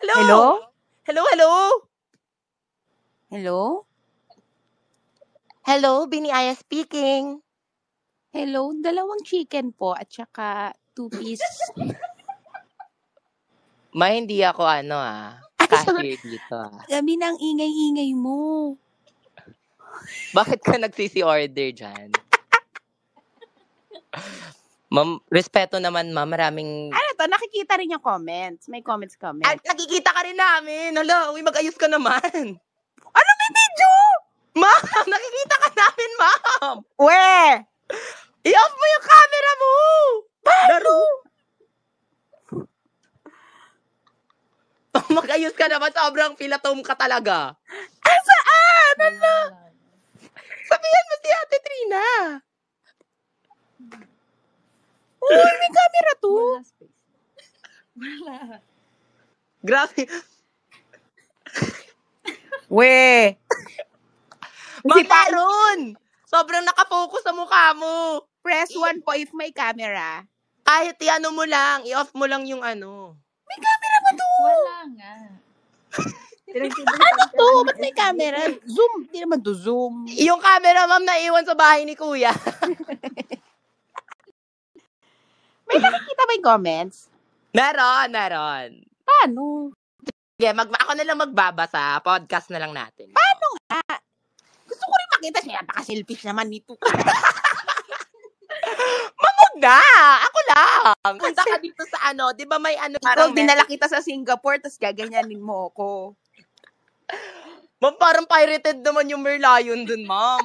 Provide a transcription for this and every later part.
Hello? Hello, hello? Hello? Hello, Biniaya speaking. Hello? 2 chicken po at saka 2-piece. Hindi ako cashier dito Gabi ng ingay-ingay mo. Bakit ka nagsisi-order dyan? Ma'am, respeto naman ma'am, maraming... Ano to? Nakikita rin yung comments. May comments. nakikita ka rin namin. Hala, mag-ayos ka naman. Ano may video? Ma'am, nakikita ka namin, ma'am. Where? I-off mo yung camera mo. Paano? Mag-ayos ka naman, sobrang filatom ka talaga. Saan? Ano? Sabihan mo si Ate Trina. Uy, may camera to. Wala. Grabe. We. Ma'am, meron. Sobrang nakafocus sa mukha mo. Press 1 po if may camera. Kahit i-ano mo lang, i-off mo lang yung ano. May camera ba to? Wala nga. Ano to? Ba't may camera? Zoom. Hindi naman to zoom. Yung camera, ma'am, naiwan sa bahay ni Kuya. May nakikita ba yung comments? Meron. Paano? Sige, ako na lang magbabasa. Podcast na lang natin. Paano nga? Gusto ko rin makita siya. Napaka-selfish naman nito. Mamog na! Ako lang! Punta ka dito sa di ba may Ikaw, dinala kita sa Singapore, tapos gaganyanin mo ako. Ma'am, parang pirated naman yung Merlion dun, ma'am.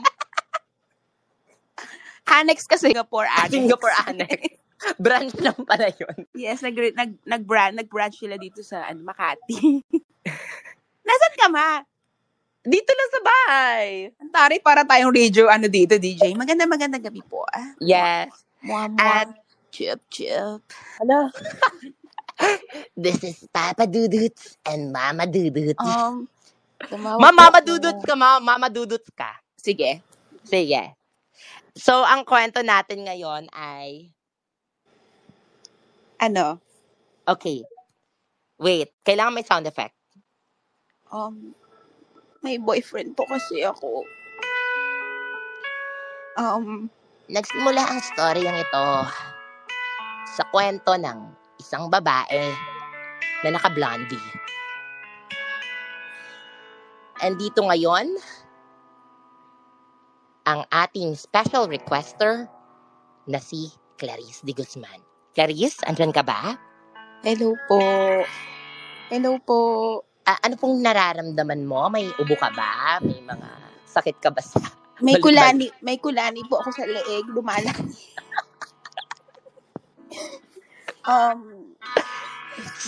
Annex ka Singapore Annex. Singapore Annex. Branch lang pala yun. Yes, nag-branch sila dito sa Makati. Nasaan ka, ma? Dito lang sa bahay. Antari, para tayong radio, dito, DJ. Magandang gabi po, Yes. At, chip. Hello. This is Papa Duduts and Mama Duduts. Mama Duduts ka, Mama Duduts ka. Sige. So, ang kwento natin ngayon ay... Ano? Okay. Wait, kailangan may sound effect. May boyfriend po kasi ako. Nagsimula ang storyang ito sa kwento ng isang babae na naka-blondie. And dito ngayon, ang ating special requester na si Clarice de Guzman. Clarice, andyan ka ba? Hello po. Ano pong nararamdaman mo? May ubo ka ba? May mga sakit ka ba sa... May kulani po ako sa leeg, lumalaki.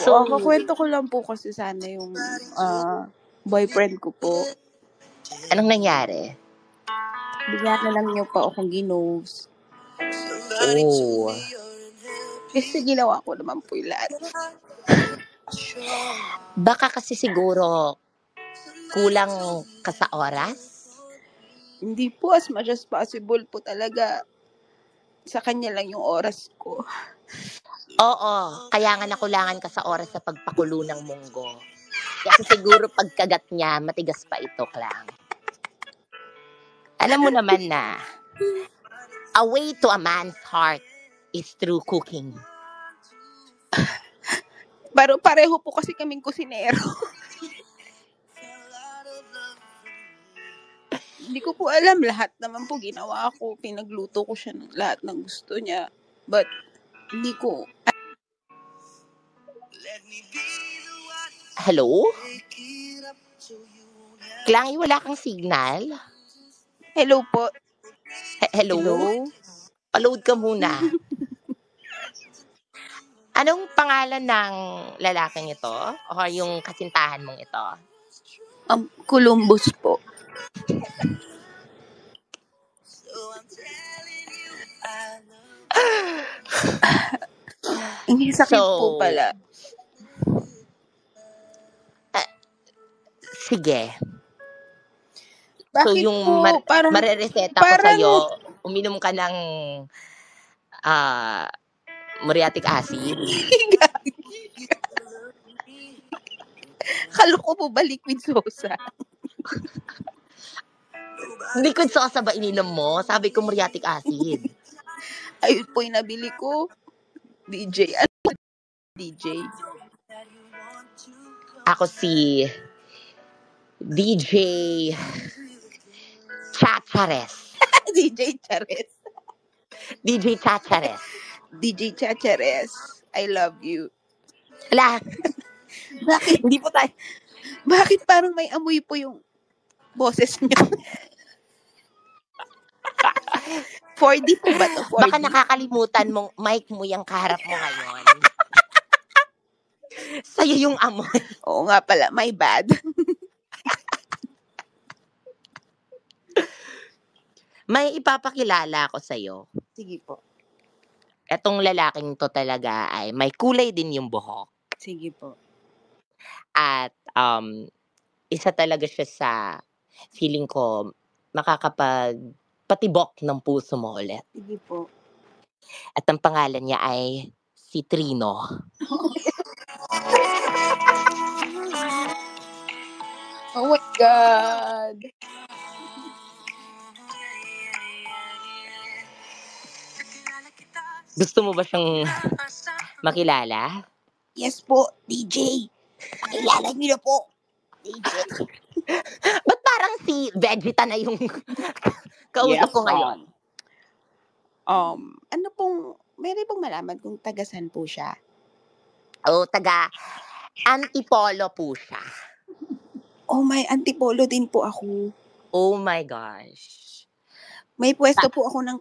Kakwento ko lang po kasi sana yung boyfriend ko po. Anong nangyari? Bigyan na lang niyo pa akong ginose. Oh. Kasi ginawa ko naman po yung lahat. Baka kasi siguro kulang ka sa oras? Hindi po, as much as possible po talaga. Sa kanya lang yung oras ko. Oo, kaya nga nakulangan ka sa oras sa pagpakulo ng munggo. Kasi siguro pagkagat niya, matigas pa ito, Klang. Alam mo naman na, a way to a man's heart is through cooking. Pero pareho po kasi kaming kusinero. Hindi ko po alam, lahat naman po ginawa ko. Pinagluto ko siya ng lahat ng gusto niya. But, hindi ko... Hello? Klangy, wala kang signal? Hello po. Hello? Paload ka muna. Anong pangalan ng lalaking ito? O yung kasintahan mong ito? Columbus po. Hindi sakit po pala. Sige. Bakit so yung po? marereseta ko sa'yo, uminom ka ng muriatic acid. Akala ko po ba liquid sosa? Liquid sosa ba ininom mo? Sabi ko muriatic acid. Ayun po yung nabili ko. DJ. Ano DJ? Ako si DJ Chachares. DJ Chares. DJ Chachares. DJ Chachares. I love you. Wala. Bakit? Hindi po tayo. Bakit parang may amoy po yung boses niyo? 4D po ba to? 4D? Baka nakakalimutan mong mic mo yung kaharap mo ngayon. Sa'yo yung amoy. Oo nga pala, my bad. May ipapakilala ako sa'yo. Sige po. Etong lalaking to talaga ay may kulay din yung buhok. Sige po. At isa talaga siya sa feeling ko makakapagpatibok ng puso mo ulit. Sige po. At ang pangalan niya ay si Trino. Oh my God. Gusto mo ba siyang makilala? Yes po, DJ. Pakilala niyo na po. DJ. Ba't parang si Vegeta na yung kausap ko ngayon? Ano pong, meron pong malaman kung tagasan po siya? Taga Antipolo po siya. Oh, may Antipolo din po ako. Oh my gosh. May pwesto po ako ng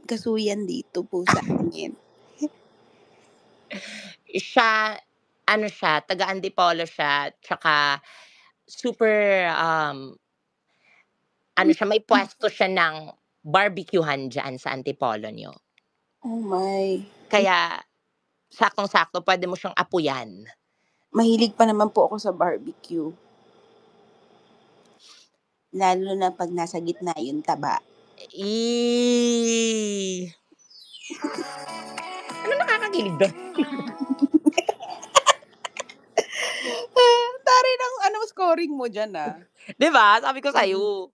kasuyan dito po sa amin. Siya, taga Antipolo siya, tsaka super, may pwesto siya ng barbecuehan dyan sa Antipolo niyo. Oh my. Kaya, saktong-sakto, pwede mo siyang apuyan. Mahilig pa naman po ako sa barbecue. Lalo na pag nasa gitna yung taba. Ano nakakakilig doon? Tari ng scoring mo dyan ah. Diba? Sabi ko sa'yo.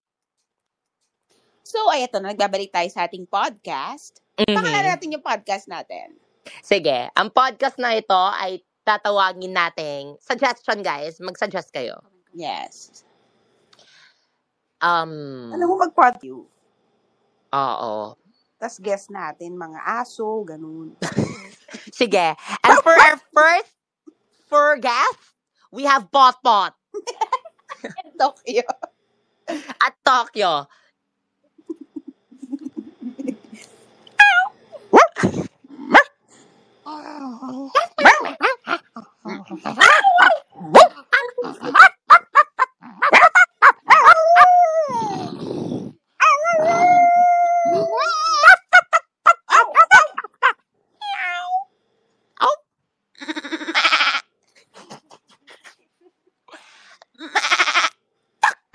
So, eto na, nagbabalik tayo sa ating podcast. Pakilala natin yung podcast natin. Sige. Ang podcast na ito ay tatawagin nating suggestion, guys. Mag-suggest kayo. Yes. Ano mo mag-podcast? Oo. Tapos guest natin, mga aso, ganun. Sige. And for our first guest, we have Potpot. Tokyo. At Tokyo.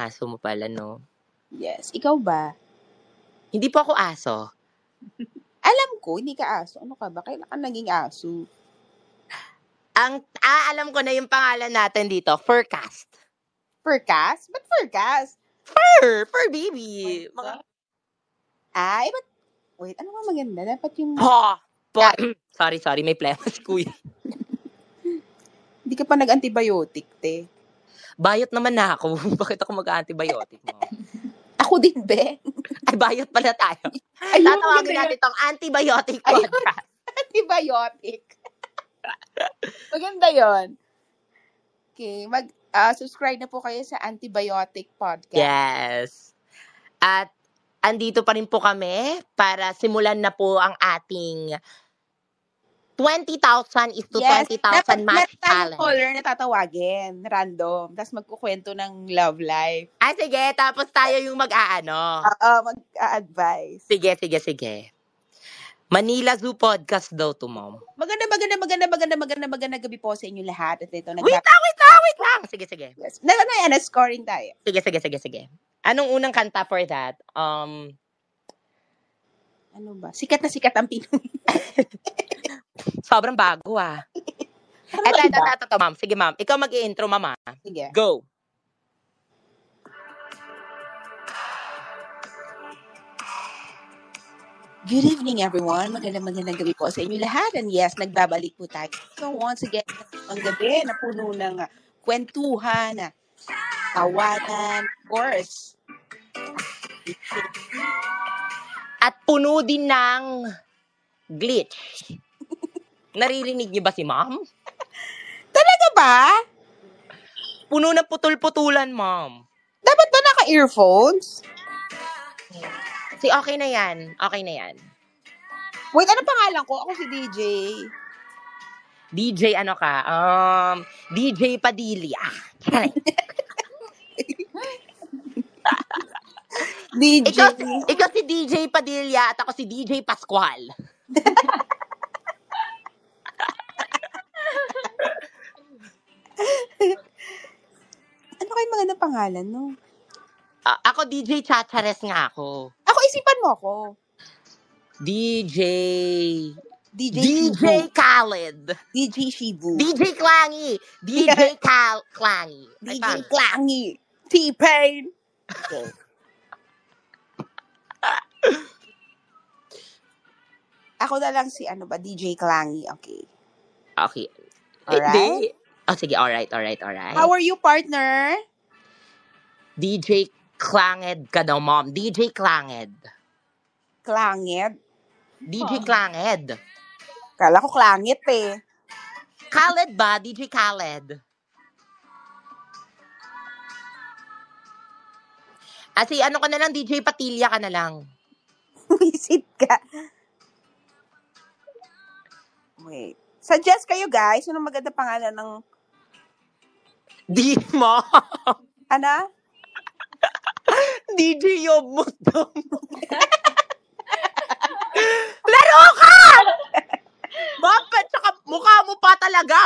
Aso mo pala, no? Yes. Ikaw ba? Hindi po ako aso. Alam ko, hindi ka aso. Ano ka ba? Kailan ka naging aso? Alam ko na yung pangalan natin dito. Furcast. Furcast? Ba't Furcast? Fur baby. Ba't? Wait, ano nga maganda? Dapat yung... Sorry, may plema si kuya. Hindi ka pa nag-antibiotic, te. Bayot naman na ako. Bakit ako mag-antibiotic mo? Ako din, be. Ay, bayot pala tayo. Tatawagin natin itong antibiotic podcast. Antibiotic. Maganda yon. Okay, subscribe na po kayo sa Antibiotic Podcast. Yes. At andito pa rin po kami para simulan na po ang ating 20,000 is to 20,000 match challenge. Caller na tatawagin, random. Tapos magkukwento ng love life. Sige. Tapos tayo yung mag-aano. Mag-a-advise. Sige. Manila Zoo Podcast daw to, Mom. Maganda gabi po sa inyo lahat. At ito, wait lang. Sige. Yes. Scoring tayo. Sige. Anong unang kanta for that? Ano ba? Sikat na sikat ang Pinoy. Sobrang bago ah. Ano ba iba? Ito, ma'am. Sige, ma'am. Ikaw mag-i-intro, mama. Sige. Go. Good evening, everyone. Magandang gabi po sa inyo lahat. And yes, nagbabalik po tayo. So once again, ang gabi na puno ng kwentuhan, tawanan, of course. At puno din ng glitch. Naririnig niyo ba si ma'am? Talaga ba? Puno ng putol-putulan, ma'am. Dapat ba naka-earphones? Okay na yan. Okay na yan. Wait, ano pangalan ko? Ako si DJ. DJ ano ka? DJ Padilla. DJ. Ikaw si DJ Padilla at ako si DJ Pascual. Ano kayo magandang pangalan, no? Ako DJ Chachares nga ako. Ako, isipan mo ako. DJ Shibu. Khaled. DJ Shibu. DJ Clangy. DJ Clangy. DJ Clangy. T-Pain. Okay. Ako na lang si DJ Clangy. Okay. Okay. Alright? Sige, alright. How are you, partner? DJ Clanged ka daw, mom. DJ Clanged. Klangit? DJ Clanged. Kala ko klangit eh. Khaled ba? DJ Khaled. Ano ka na lang, DJ Patilya ka na lang. Visit ka. Wait. Suggest kayo, guys. Ano maganda pangalan ng... Di mo. Ano? DJ Yob Musdom. Laro ka! Mapet, tsaka mukha mo pa talaga.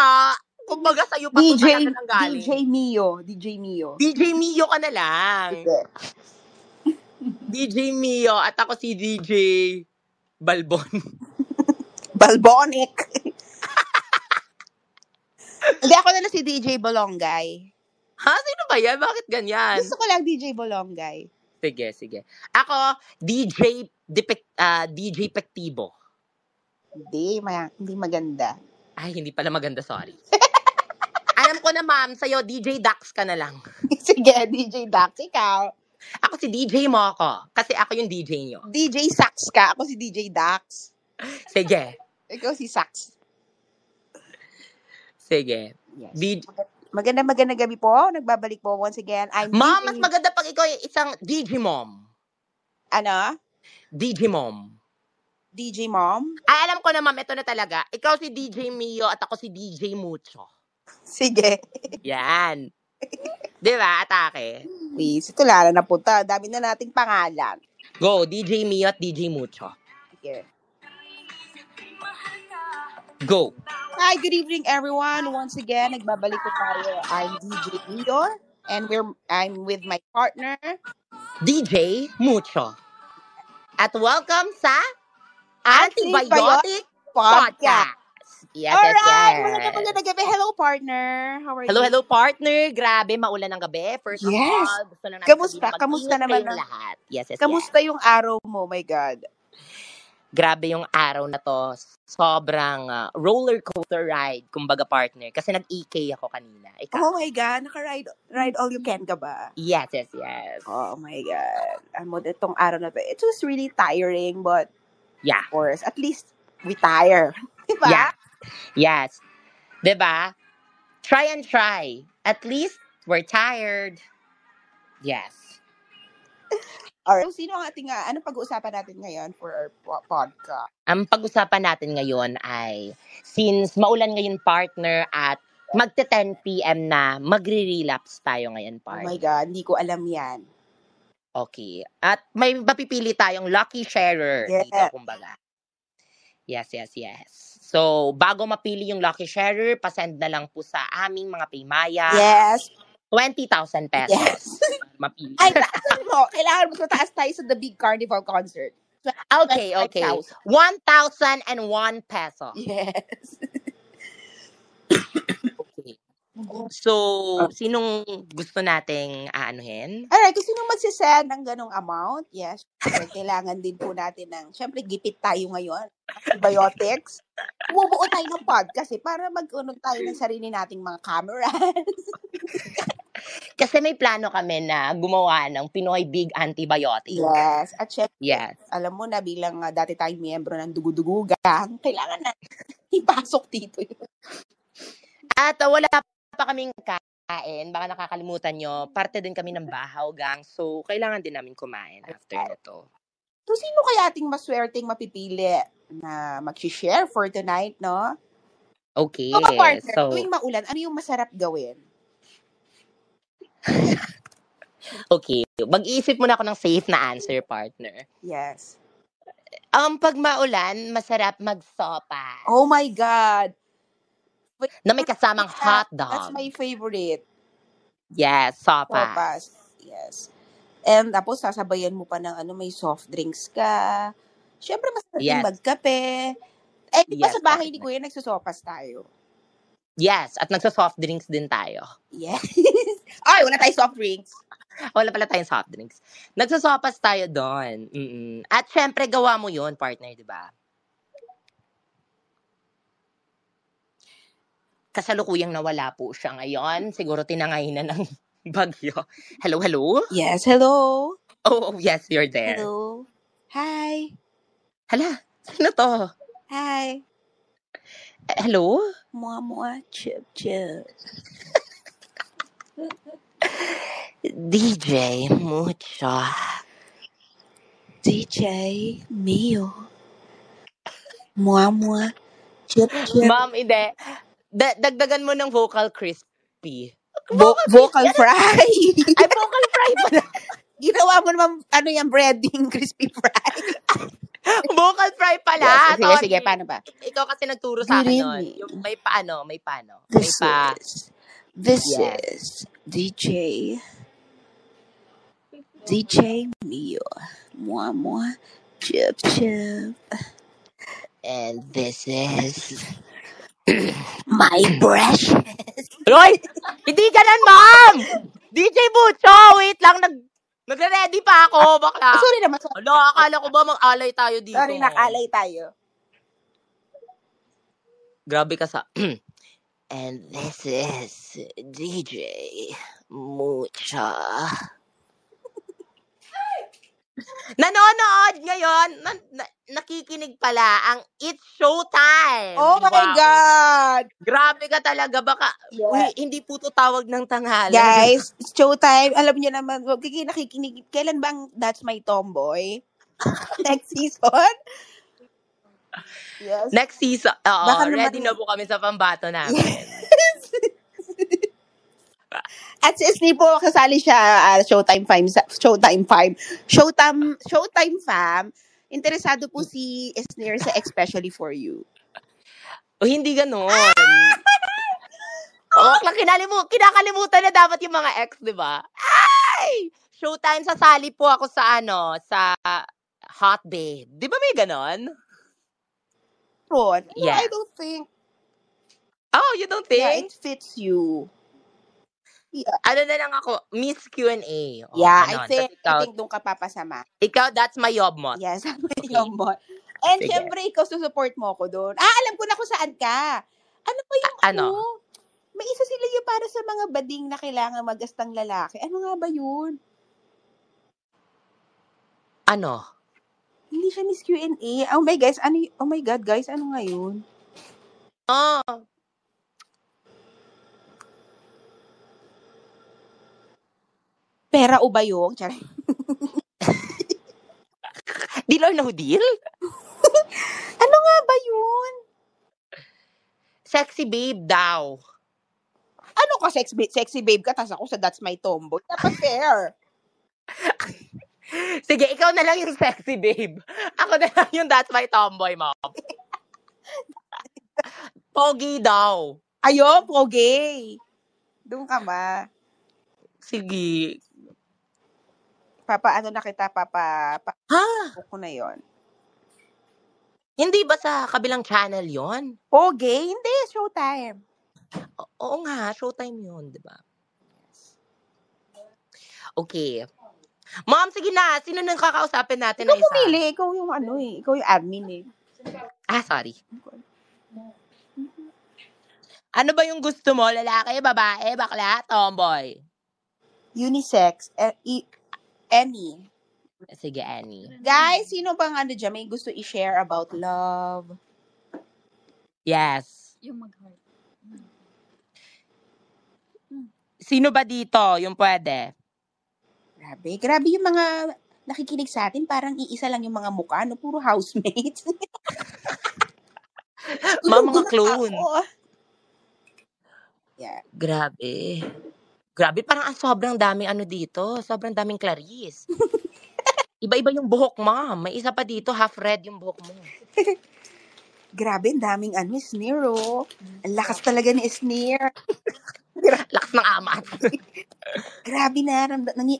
Kumbaga sa'yo pa ito talaga nang galing. DJ Mio. DJ Mio ka na lang. Okay. DJ Mio at ako si DJ Balbon. Balbonic. Hindi, ako na lang si DJ Bolongay. Ha? Sino ba yan? Bakit ganyan? Gusto ko lang DJ Bolongay. Sige. Ako, DJ Pektibo. Hindi maganda. Ay, hindi pala maganda, sorry. Alam ko na, ma'am, sa'yo, DJ Dax ka na lang. Sige, DJ Dax, ikaw. Ako si DJ Moko, kasi ako yung DJ nyo. DJ Sax ka, ako si DJ Dax. Sige. Ikaw si Sax. Sige. Yes. Magandang gabi po. Nagbabalik po once again. Ma'am, mas maganda pag ikaw yung isang DJ Mom. Ano? DJ Mom. DJ Mom? Ay, alam ko na, ma'am, ito na talaga. Ikaw si DJ Mio at ako si DJ Mucho. Sige. Yan. Di ba? Atake. Please, ito lala na po ta. Dami na nating pangalan. Go, DJ Mio at DJ Mucho. Sige. Go. Hi, good evening everyone. Once again, nagbabalik po tayo. I'm DJ Mio and I'm with my partner, DJ Mucho. At welcome sa Antibiotic Podcast. Yes, alright, yes. magandang gabi. Hello, partner. How are you? Hello, partner. Grabe, maulan ng gabi. First of all, gusto lang natin Kamusta naman lahat. Yes. Kamusta yung araw mo? My God. Grabe yung araw na to. Sobrang roller coaster ride, kumbaga, partner. Kasi nag-EK ako kanina. Ikaw? Oh my God, naka-ride all you can ka ba? Yes. Oh my God. Itong araw na to, it was really tiring, but yeah, of course, at least we tire. Diba? Yeah. Yes. Diba? Try and try. At least we're tired. Yes. Alright. So, sino ang ating, ano pag-uusapan natin ngayon for our podcast? Ang pag-usapan natin ngayon ay, since maulan ngayon, partner, at magte-10 p.m. na, magre-relapse tayo ngayon, partner. Oh my God, hindi ko alam yan. Okay. At may mapipili tayong lucky sharer dito, kumbaga. Yes. So, bago mapili yung lucky sharer, pasend na lang po sa aming mga Paymaya. Yes. 20,000 pesos. Yes. Mapili. Ay, kailangan mo mataas tayo sa The Big Carnival Concert. Okay. 1,001 peso. Yes. So, sinong gusto nating aanuhin? Alright, kung sino magsisend ng ganong amount, yes, syempre, kailangan din po natin ng, syempre, gipit tayo ngayon. Antibiotics. Bumubuo tayo ng podcast para mag-unod tayo ng sarili nating mga cameras. Kasi may plano kami na gumawa ng Pinoy Big Antibiotic. Yes. At syempre, Yes. alam mo na bilang dati tayong miyembro ng Dugudugu Gang, kailangan na ipasok dito yun. At wala pa kaming kain. Baka nakakalimutan nyo. Parte din kami ng Bahaw Gang. So, kailangan din namin kumain after nito. So, sino kaya ating maswerteng mapipili na mag-share for tonight, no? Okay. So, partner, So, tuwing maulan, ano yung masarap gawin? okay. Mag-iisip muna ako ng safe na answer, partner. Yes. Pag maulan, masarap magsopa. Oh my God! Na may kasamang hot dog. That's my favorite. Yes, sopas. Sopas. Yes. And tapos, sasabayan mo pa ng may soft drinks ka. Siyempre, masarap din Yes. magkape. Eh, di ba Yes, sa bahay ni partner. Kuya, nagsusopas tayo? Yes, at nagsa-soft drinks din tayo. Yes. Ay, wala tayo soft drinks. Wala pala tayong soft drinks. Nagsasopas tayo doon. At syempre, gawa mo yun, partner, di ba? Kasalukuyang nawala po siya ngayon. Siguro tinangay na ng bagyo. Hello, hello? Yes, hello. Oh, yes, you're there. Hello. Hi. Hala, sino to? Hi. Hello? Mua, chip, chip. DJ Mucho. DJ Mio. Mua, chip, chip. Ma'am, hindi. Dagdagan mo ng vocal crispy. Vocal fry. Ay, vocal fry pala. Ginawa mo naman, yung breading crispy fry. Vocal fry pala. Yes, sige, paano ba? Ikaw kasi nagturo sa Good akin nun. evening. Yung may paano. This Yes. is DJ Mio. Mua, chip, chip. And this is... My precious. Roy! Hindi ganun, ma'am! DJ Mucho, wait lang. Nagre-ready pa ako, bakla. Sorry naman. Alo, akala ko ba mag-alay tayo dito? Sorry, nakalay tayo. Grabe ka sa... And this is DJ Mucho. Nanonood ngayon, nakikinig pala ang It's Showtime. Oh my Wow. God! Grabe ka talaga. Baka, Yeah. hindi po to tawag ng tanghalan. Guys, it's showtime. Alam niyo naman, nakikinig. Kailan bang That's My Tomboy? Next season? Yes. Next season, Baka naman- ready na po kami sa pambato namin. At si Esni po, kasali siya Showtime Fam. Interesado po si Esnir sa Especially For You. O hindi ganon. Kinakalimutan na dapat yung mga ex, di ba? Ay! Showtime, sasali po ako sa sa Hot Babe. Di ba may ganon? Ron, Yeah. I don't think. Oh, you don't think? Yeah, it fits you. Yeah, Ano na lang ako, Miss Q&A. Oh, yeah, ganon. I think Tas doon ka papasama. ikaw, that's my yobmot. Yes, Okay. yung mo. And Sige. syempre, ikaw susupport mo ako doon. Alam ko na kung saan ka. Ano ba yung Ano? May isa sila yung para sa mga bading na kailangan magastang lalaki. Ano nga ba yun? Ano? Hindi siya Miss Q&A. Oh my God, guys, ano nga yun? Oh. Pera o bayong? Charay. Deal or no deal? Ano nga ba yun? Sexy babe daw. Ano ka, sexy babe ka, tas ako sa That's My Tomboy. Dapat fair. Sige, ikaw na lang yung sexy babe. Ako na lang yung that's my tomboy, mom. Pogi daw. Ayun, pogi. Doon ka ba? Sige. Papaano na kita, Ha? ko na yon. Hindi ba sa kabilang channel yon? Pogi? Hindi, Showtime. Oo nga, showtime yun, di ba? Okay. Ma'am, sige na. Sino nang kakausapin natin Ikaw na isa? pumili. Ikaw yung ano eh. Ikaw yung admin eh. Sorry. Ano ba yung gusto mo? Lalaki, babae, bakla, tomboy? Unisex. Any. Sige, Annie. Guys, sino bang ano dyan may gusto i-share about love? Yes. Yung mag-heart. Sino ba dito yung pwede? Grabe. Grabe yung mga nakikinig sa atin. Parang iisa lang yung mga mukha. No? Puro housemates. Mga clone. Ako. Yeah. Grabe. Grabe, parang sobrang daming ano dito. Sobrang daming Clarice. Iba-iba yung buhok, ma'am. May isa pa dito, half red yung buhok mo. Grabe, ang daming ano, sneer, oh. Ang lakas talaga ni sneer. Lakas ng amat. Grabe na,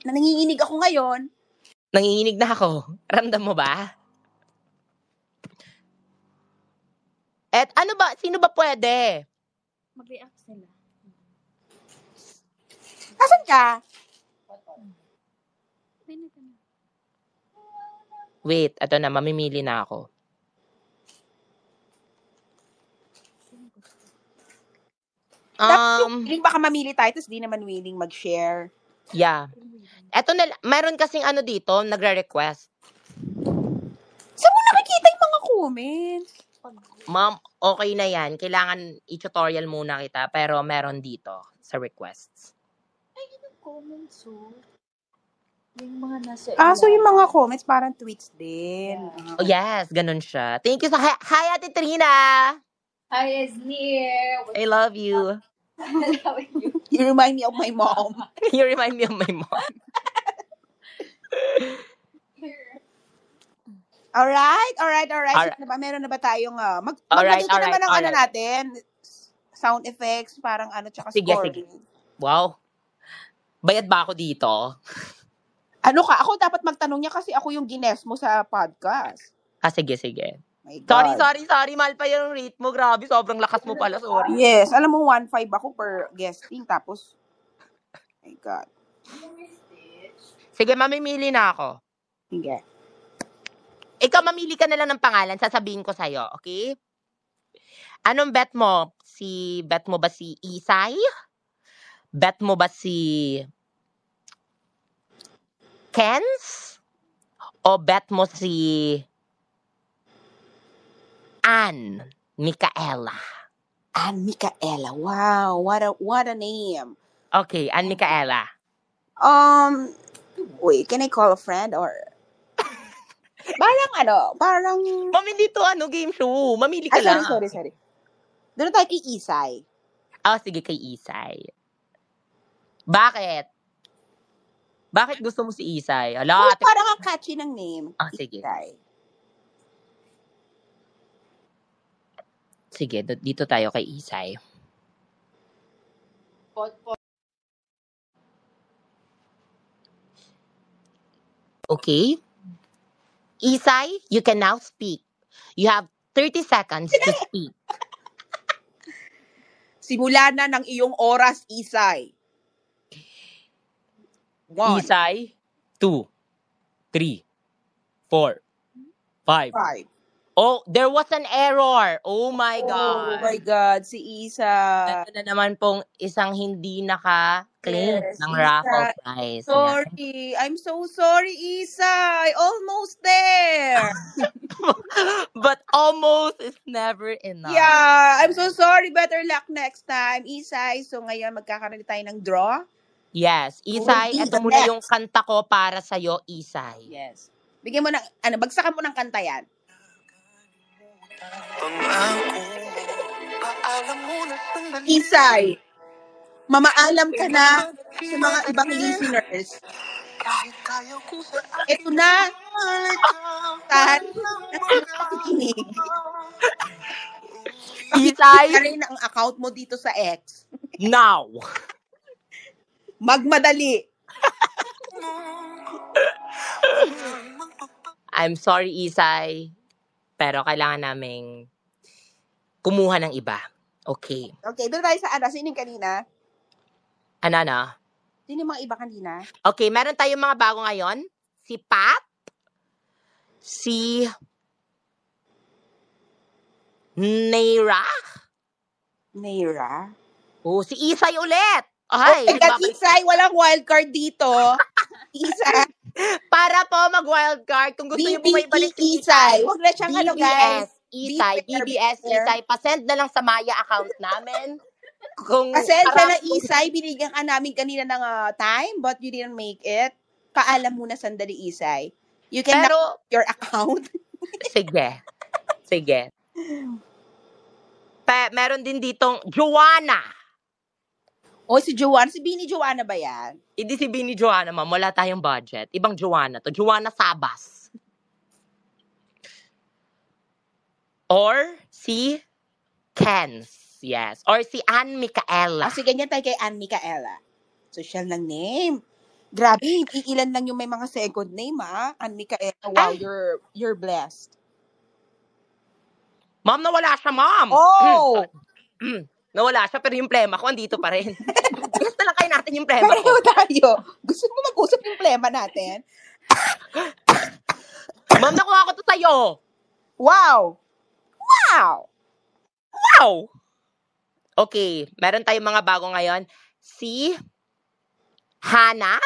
nanginginig ako ngayon. Nanginginig na ako. Ramdam mo ba? At ano ba, sino ba pwede? Mag-react sila. Asan ka? Wait, eto na, mamimili na ako. Baka mamili tayo, tapos di naman willing mag-share. Yeah. Eto na, meron kasing ano dito, nagre-request. Saan mo nakikita yung mga comments? Ma'am, okay na yan. Kailangan i-tutorial muna kita, pero meron dito sa requests. Ay, yung comments, so. Yung mga nasa So yung mga comments parang tweets din. Yeah. Oh, yes, ganun siya. Thank you sa... Hi, Ate Trina! Hi, Esnir! I love you. You remind me of my mom. You remind me of my mom. Alright. Ano ba? Meron na ba tayong maglagay ka naman ng ano natin? Sound effects, parang ano, tsaka scoring. Sige. Wow. Bayad ba ako dito? Ano ka? Ako dapat magtanong niya kasi ako yung gines mo sa podcast. Sige. My God. Sorry. Mahal pa yung rate mo. Grabe, sobrang lakas mo pala. Sorry. Yes. Alam mo, 1.5 ako per guesting. Tapos, my God. Sige, mamimili na ako. Sige. Ikaw, mamili ka na lang ng pangalan. Sasabihin ko sa'yo, okay? Anong bet mo? Bet mo ba si Isay? Bet mo ba si Kens? O bet mo si Ann Micaela? Ann Micaela. Wow. What a name. Okay, Ann Micaela. Wait, can I call a friend or... Parang... Ma'am, hindi to game show. Mamili ka lang. Sorry. Doon tayo kay Isay. Sige, kay Isay. Bakit? Bakit gusto mo si Isay? Parang ang catchy ng name. Sige. Isay. Sige, dito tayo kay Isay. Okay. Isay, you can now speak. You have 30 seconds to speak. Simula na ng iyong oras, Isay. 1. Isay, 2, 3, 4, 5. Oh, there was an error. Oh my God. Oh my God, si Isay. Ito na naman pong isang hindi naka-claim ng raffle prize. Sorry. I'm so sorry, Isay. Almost there. But almost is never enough. Yeah, I'm so sorry. Better luck next time, Isay. So ngayon magkakaroon tayo ng draw. Yes. Isay, ito muna yung kanta ko para sa'yo, Isay. Yes. Bigyan mo ng, bagsakan mo ng kanta yan. Isay, mamaalam ka na sa mga ibang listeners. Ito na, saan nakikinig. Isay, ka rin ang account mo dito sa X. Now. Magmadali. I'm sorry, Isay. Pero kailangan naming kumuha ng iba. Okay. Okay, doon tayo sa ano. Sino yung kanina? Ano na? Sino yung mga iba kanina? Okay, meron tayong mga bago ngayon. Si Pat. Si Neira. Naira. Oh, si Isay ulit. Oh Ay, my God, nagbabalik. Isay, walang wildcard dito. Isay. Para po mag-wildcard, kung gusto niyo po BBE maibalik si Isay. Isay, Huwag na siyang ano, guys. BBS Isay, Beware, BBS beware. Isay, pasend na lang sa Maya account namin. Kung Pasensya na, karami- Isay. Binigyan ka namin kanina ng time, but you didn't make it. Paalam muna sandali, Isay. You can Pero, now your account. sige. Sige. Meron din ditong Joanna. O, si Joanna. Si Bini Joanna ba yan? Hindi si Bini Joanna, ma'am. Wala tayong budget. Ibang Joanna to. Joanna Sabas. Or si Kens. Yes. Or si Ann Micaela. Kasi ganyan tayo kay Ann Micaela. Social ng name. Grabe, ilan lang yung may mga second name, Ann Micaela. Wow, Ay. you're blessed. Ma'am, nawala siya, ma'am. Oh! Nawala siya, pero yung plema ko, andito pa rin. Guess na lang kayo natin yung plema ko. Pareho tayo. Gusto mo mag-usap yung plema natin? Ma'am, nakuha ko to sa'yo. Wow! Wow! Wow! Okay, meron tayong mga bago ngayon. Si Hana.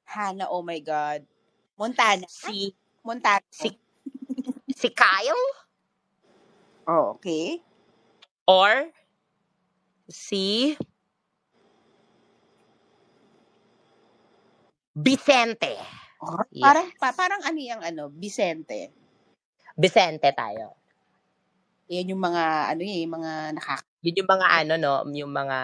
Hana, oh my God. Montana. Si Montana. si Kyle. Oh, okay. Or si Vicente. Or, Yes. parang ano yung Vicente. Vicente tayo. Yan yung mga, yung mga Yun yung mga yung mga,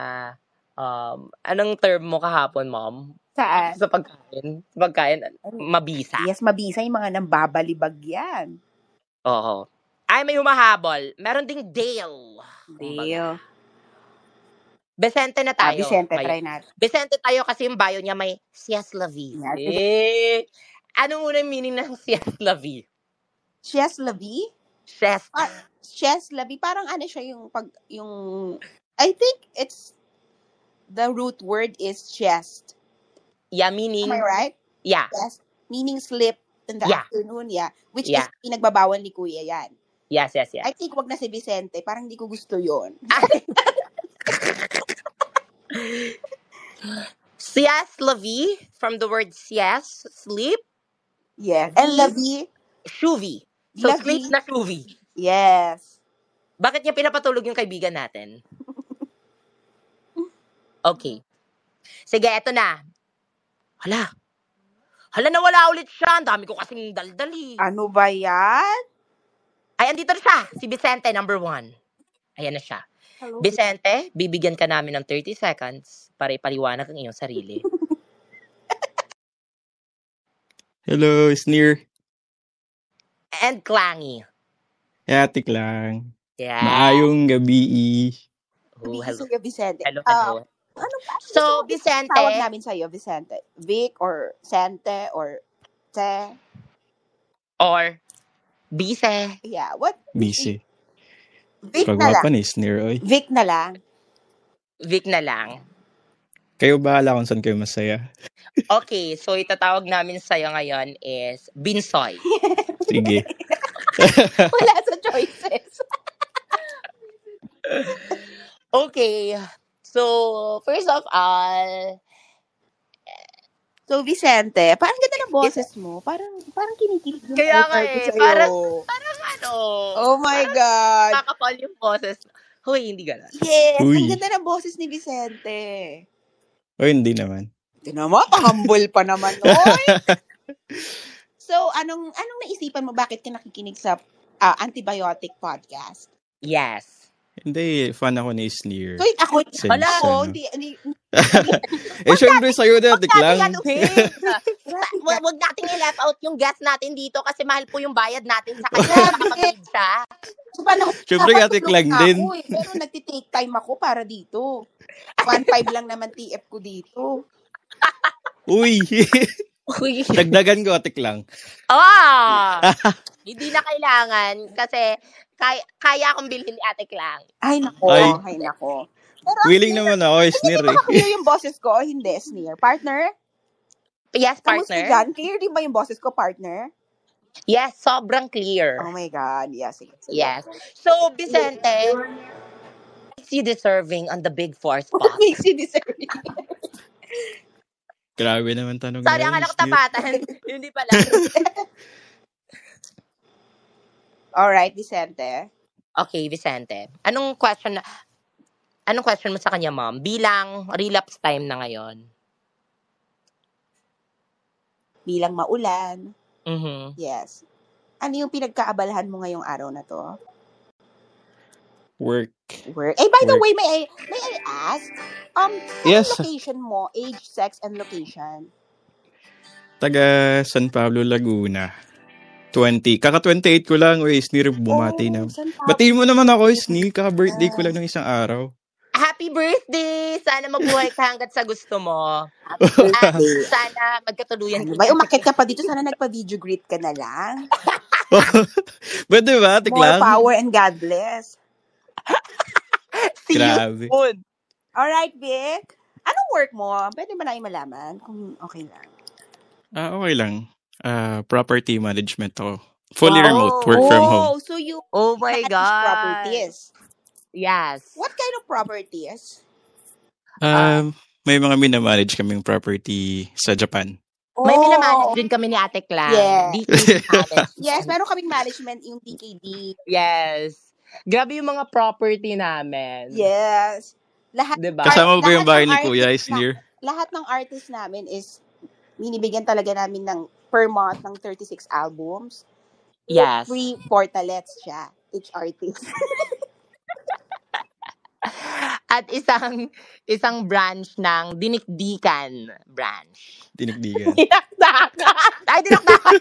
anong term mo kahapon, ma'am? Saan? Sa pagkain. Sa pagkain, mabisa. Yes, mabisa yung mga nambabalibag yan. Oo. Ay, may humahabol. Meron ding Dale. Dale. Vicente na tayo. Vicente, try natin. Vicente tayo kasi yung bio niya may sias la vie. Yes. Ano muna yung meaning ng sias la vie? Sias la vie? Sias la vie. Parang ano siya I think it's, the root word is chest. Yeah, meaning. Am I right? Yeah. Yes. Meaning sleep in the afternoon, which is pinagbabawal ni Kuya yan. Yes. I think wag na si Vicente. Parang hindi ko gusto yon. Sias la vie, from the word sias, sleep. Yes. And la vie? Shuvie. So, sleep na shuvie. Yes. Bakit niya pinapatulog yung kaibigan natin? Okay. Sige, eto na. Hala, nawala ulit siya. Ang dami ko kasing daldali. Ano ba yan? Ay, andito na siya. Si Vicente, number 1. Ayan na siya. Hello. Vicente, bibigyan ka namin ng 30 seconds para ipaliwanag ang iyong sarili. Hello, Sneer. And Clangy. Yatik lang. Yeah. Maayong gabi. Oh, hello. Sa'yo, Vicente. Hello. So, Vicente. Tawag namin sa'yo, Vicente. Vic or Sente or Te. Or Bise. Yeah, what? Busy. Vic na Pagwapa lang. ni Sneer, oy. Vic na lang. Vic na lang. Kayo bahala kung saan kayo masaya. Okay, so itatawag namin sa'yo ngayon is Binsoy. Sige. Wala sa choices. Okay. So, first of all, so, Vicente, parang ganda ng boses mo. Parang kinikilig yung kaya nga ko sa'yo. parang ano. Oh my God. Nakakapal yung boses. Huy, hindi gano'n. Yes, Uy. ang ganda ng boses ni Vicente. O, hindi naman. Humble pa naman, oy. So, anong naisipan mo? Bakit ka nakikinig sa Antibiotic Podcast? Yes. Hindi, fan ako ni Sneer. So, ako, Since, wala ko. ano. Hindi. Syempre sa'yo datik lang. Wag nating i-left out yung guest natin dito kasi mahal po yung bayad natin sa kanya. Nakapag-paid siya. So, paano? Syempre yatik lang din. Pero nagtitake time ako para dito. 1.5 lang naman TF ko dito. Uy. Uy. Dagdagan ko, atik lang. Hindi na kailangan kasi kaya akong bilhin ni Ate Klang. Ay, nako. Ay. Ay, nako. Pero Willing naman ako, Sneer hindi eh. ba clear yung boses ko? Hindi, Sneer. Partner? Yes, Kamusta partner? dyan? Clear din ba yung boses ko, partner? Yes, sobrang clear. Oh my God. Yes, sige. Yes. So, Vicente, makes you deserving on the Big Four What spot. makes you deserving? Grabe naman tanong Sorry, na yun, akala ko Sneer. tapatan. Hindi pala. Alright, Vicente. Okay, Vicente. Anong question mo sa kanya, ma'am? Bilang relapse time na ngayon. Bilang maulan. Mhm. Yes. Ano yung pinagkaabalahan mo ngayong araw na to? Work. Eh, by the Work. way, may I ask? Yes. Location mo, age, sex, and location? Taga San Pablo, Laguna. 20. Kaka-28 ko lang. Uy, Sneer, bumati na. San Pablo. Batiin mo naman ako, Sneer. Kaka-birthday ko lang ng isang araw. Happy birthday! Sana mabuhay ka hanggat sa gusto mo. At sana magkatuluyan Ano ba? Umakit ka pa dito. Sana nagpa-video greet ka na lang. Pwede ba, More Tiklang? power and God bless. See Grabe. you soon. Alright, Vic. Anong work mo? Pwede ba namin malaman? Kung okay lang. Okay lang. Property management ako. Fully remote. Work from home. So you Oh my manage God. properties. Yes. What kind of properties? May mga minamanage kaming property sa Japan. May minamanage din kami ni Ate Klang. Yes. DKD management. Yes, meron kaming management yung TKD. Yes. Grabe yung mga property namin. Yes. Lahat, Diba? Kasama ba yung lahat bahay ng ni Kuya, artist Sneer? Lahat ng artist namin is binibigyan talaga namin ng per month ng 36 albums. Yes. Free portalets siya, each artist. At isang branch ng Dinikdikan branch. Dinikdikan. Dinakdakan. Ay, Dinakdakan!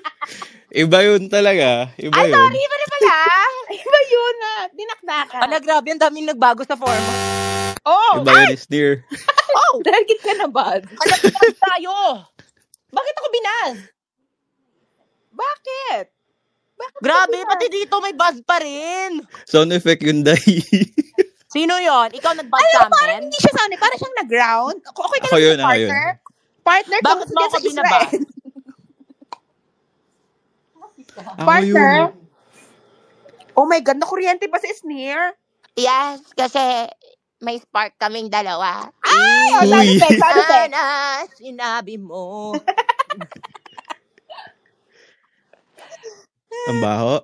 Iba yun talaga. Iba Ay, yun. sorry, iba na pala! Iba yun na, dinakdakan. Ala, grabe, ang daming nagbago sa format. Oh! Iba yun, Sneer. Oh! Dahil ka na ba? Ala, binaz tayo! Bakit ako binaz? Bakit? Grabe, pati dito may buzz pa rin. Sound effect yun, Day. Sino yon? Ikaw nag-buzz sa Parang amin? hindi siya sound, parang siyang nag-ground. Okay ka Ako lang yun, sa ako partner? yun. Partner, Bakit kung mo ako sa binabas? Israel. Ako Partner? yun. Oh my God, nakuryente ba si Sneer? Yes, kasi may spark kaming dalawa. Ay! Uy. Sabi te. Sana sinabi mo. Ang baho.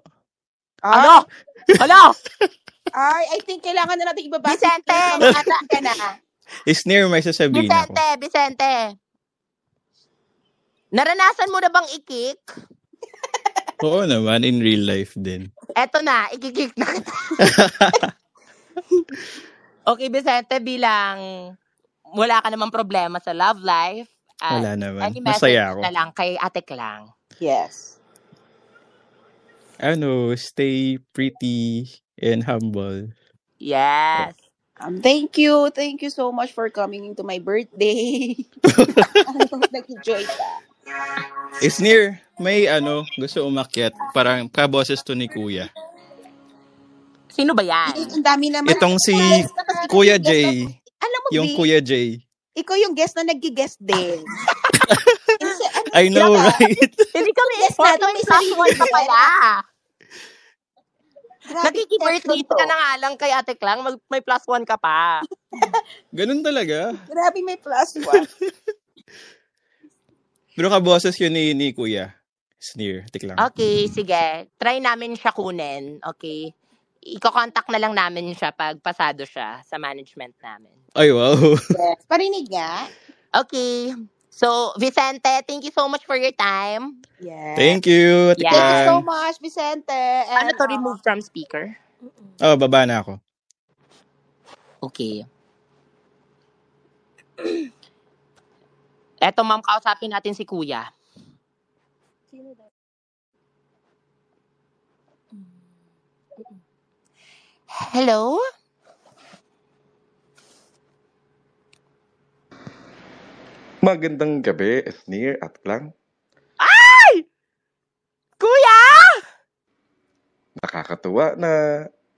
Ano? Hala! Ay, I think kailangan na natin ibaba si Vicente! Sneer. Ata ka na. Sneer, may sasabihin ako. Vicente! Naranasan mo na bang ikik? Oo naman, in real life din. Eto na, ikikik na kita. Okay, Vicente, bilang wala ka namang problema sa love life, Wala naman. any message Masaya ako. na lang kay Ate Klang. Yes. Stay pretty and humble. Yes. Thank you. Thank you so much for coming into my birthday. Nag-enjoy ka. Sneer, may gusto umakyat. Parang kaboses to ni Kuya. Sino ba yan? Ang dami naman. Itong si Guest na kasi Kuya guest Jay. na- Alam mo, Yung B, Kuya Jay. ikaw yung guest na nag-guest din. I know, right? Hindi kami Yes, informed, natin may may plus sarili one ka ka. pala. Grabe, Nakikibirthday connection to. ka na nga lang kay Ate Klang, may plus one ka pa. Ganun talaga. Grabe, may plus one. Pero kaboses yun ni Kuya. Sneer, tiklang. Okay, sige. Try namin siya kunin. Okay? Iko-contact na lang namin siya pag pasado siya sa management namin. Ay, wow. Yes. Parinig nga. Okay. So, Vicente, thank you so much for your time. Yes. Thank you, Yeah. Thank you so tiklang. much, Vicente. Ano to, remove from speaker? Oh, baba na ako. Okay. Eto, ma'am, kausapin natin si Kuya. Hello? Magandang gabi, Sneer at Klang. Kuya! Nakakatuwa na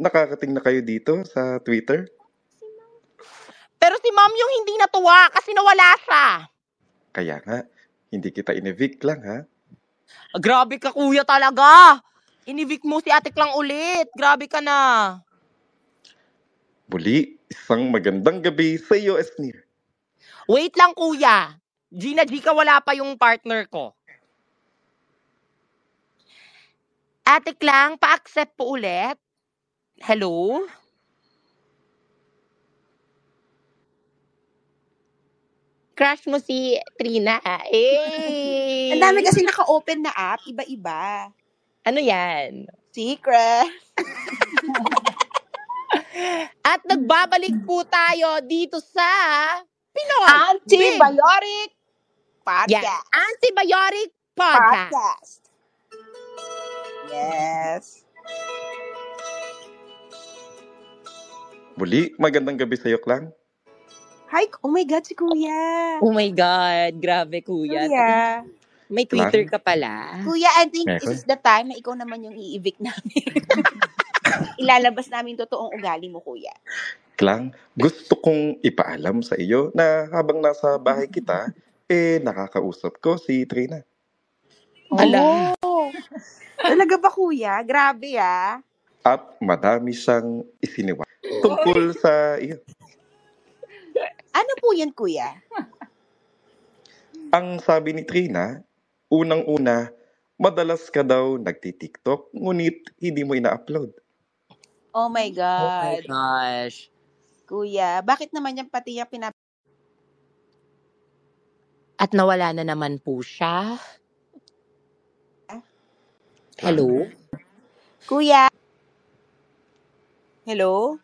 nakakating na kayo dito sa Twitter. Pero si ma'am yung hindi natuwa kasi nawala siya. Kaya nga, hindi kita in-evict lang ha. Grabe ka kuya talaga. Inivik mo si Atik lang ulit. Grabe ka na. Muli, isang magandang gabi sa iyo, Esnir. Wait lang kuya. Gina G ka wala pa yung partner ko. Atik lang, pa-accept po ulit. Hello? Crush mo si Trina. Ang dami Eh! kasi naka-open na app, iba-iba. Ano yan? Secret. At nagbabalik po tayo dito sa Pinoy Antibiotic Podcast. Yes, Antibiotic Podcast. Yes. Muli, magandang gabi sa iyo, Klang. Hi, oh my God, si Kuya. Oh my God, grabe kuya. Kuya. May Twitter ka pala. Kuya, I think Meron. this is the time na ikaw naman yung i-evict namin. Ilalabas namin totoong ugali mo, Kuya. Klang, gusto kong ipaalam sa iyo na habang nasa bahay kita, nakakausap ko si Trina. Ala. Oh. Talaga ba, Kuya? Grabe, ah. At madami siyang isiniwa tungkol sa iyo. Ano po yan, Kuya? Ang sabi ni Trina, unang-una, madalas ka daw nagti-TikTok, ngunit hindi mo ina-upload. Oh my Oh my God. gosh. Kuya, bakit naman yan pati yung At nawala na naman po siya. Hello? Kuya? Hello?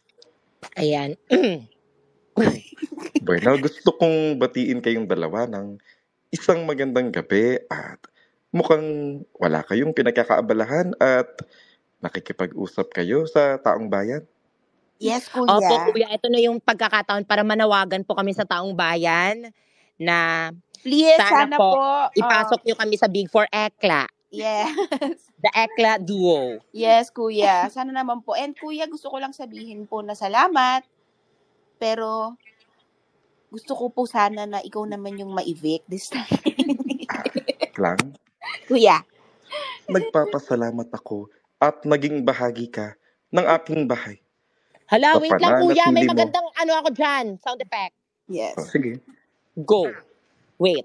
Ayan. Bueno, gusto kong batiin kayong dalawa ng isang magandang gabi at mukhang wala kayong pinagkakaabalahan at nakikipag-usap kayo sa taong bayan. Yes, Kuya. Opo kuya, ito na yung pagkakataon para manawagan po kami sa taong bayan na Please, sana sana po, po. ipasok nyo kami sa Big Four ECLA. Yes. The ECLA Duo. Yes, Kuya. Sana naman po. And Kuya, gusto ko lang sabihin po na salamat. Pero, gusto ko po sana na ikaw naman yung ma-evict this time. Klang, Kuya. nagpapasalamat ako at naging bahagi ka ng aking bahay. Hala, Sa wait lang kuya, may pananatili mo. magandang ano ako dyan. Sound effect. Yes. Sige, Go. Wait.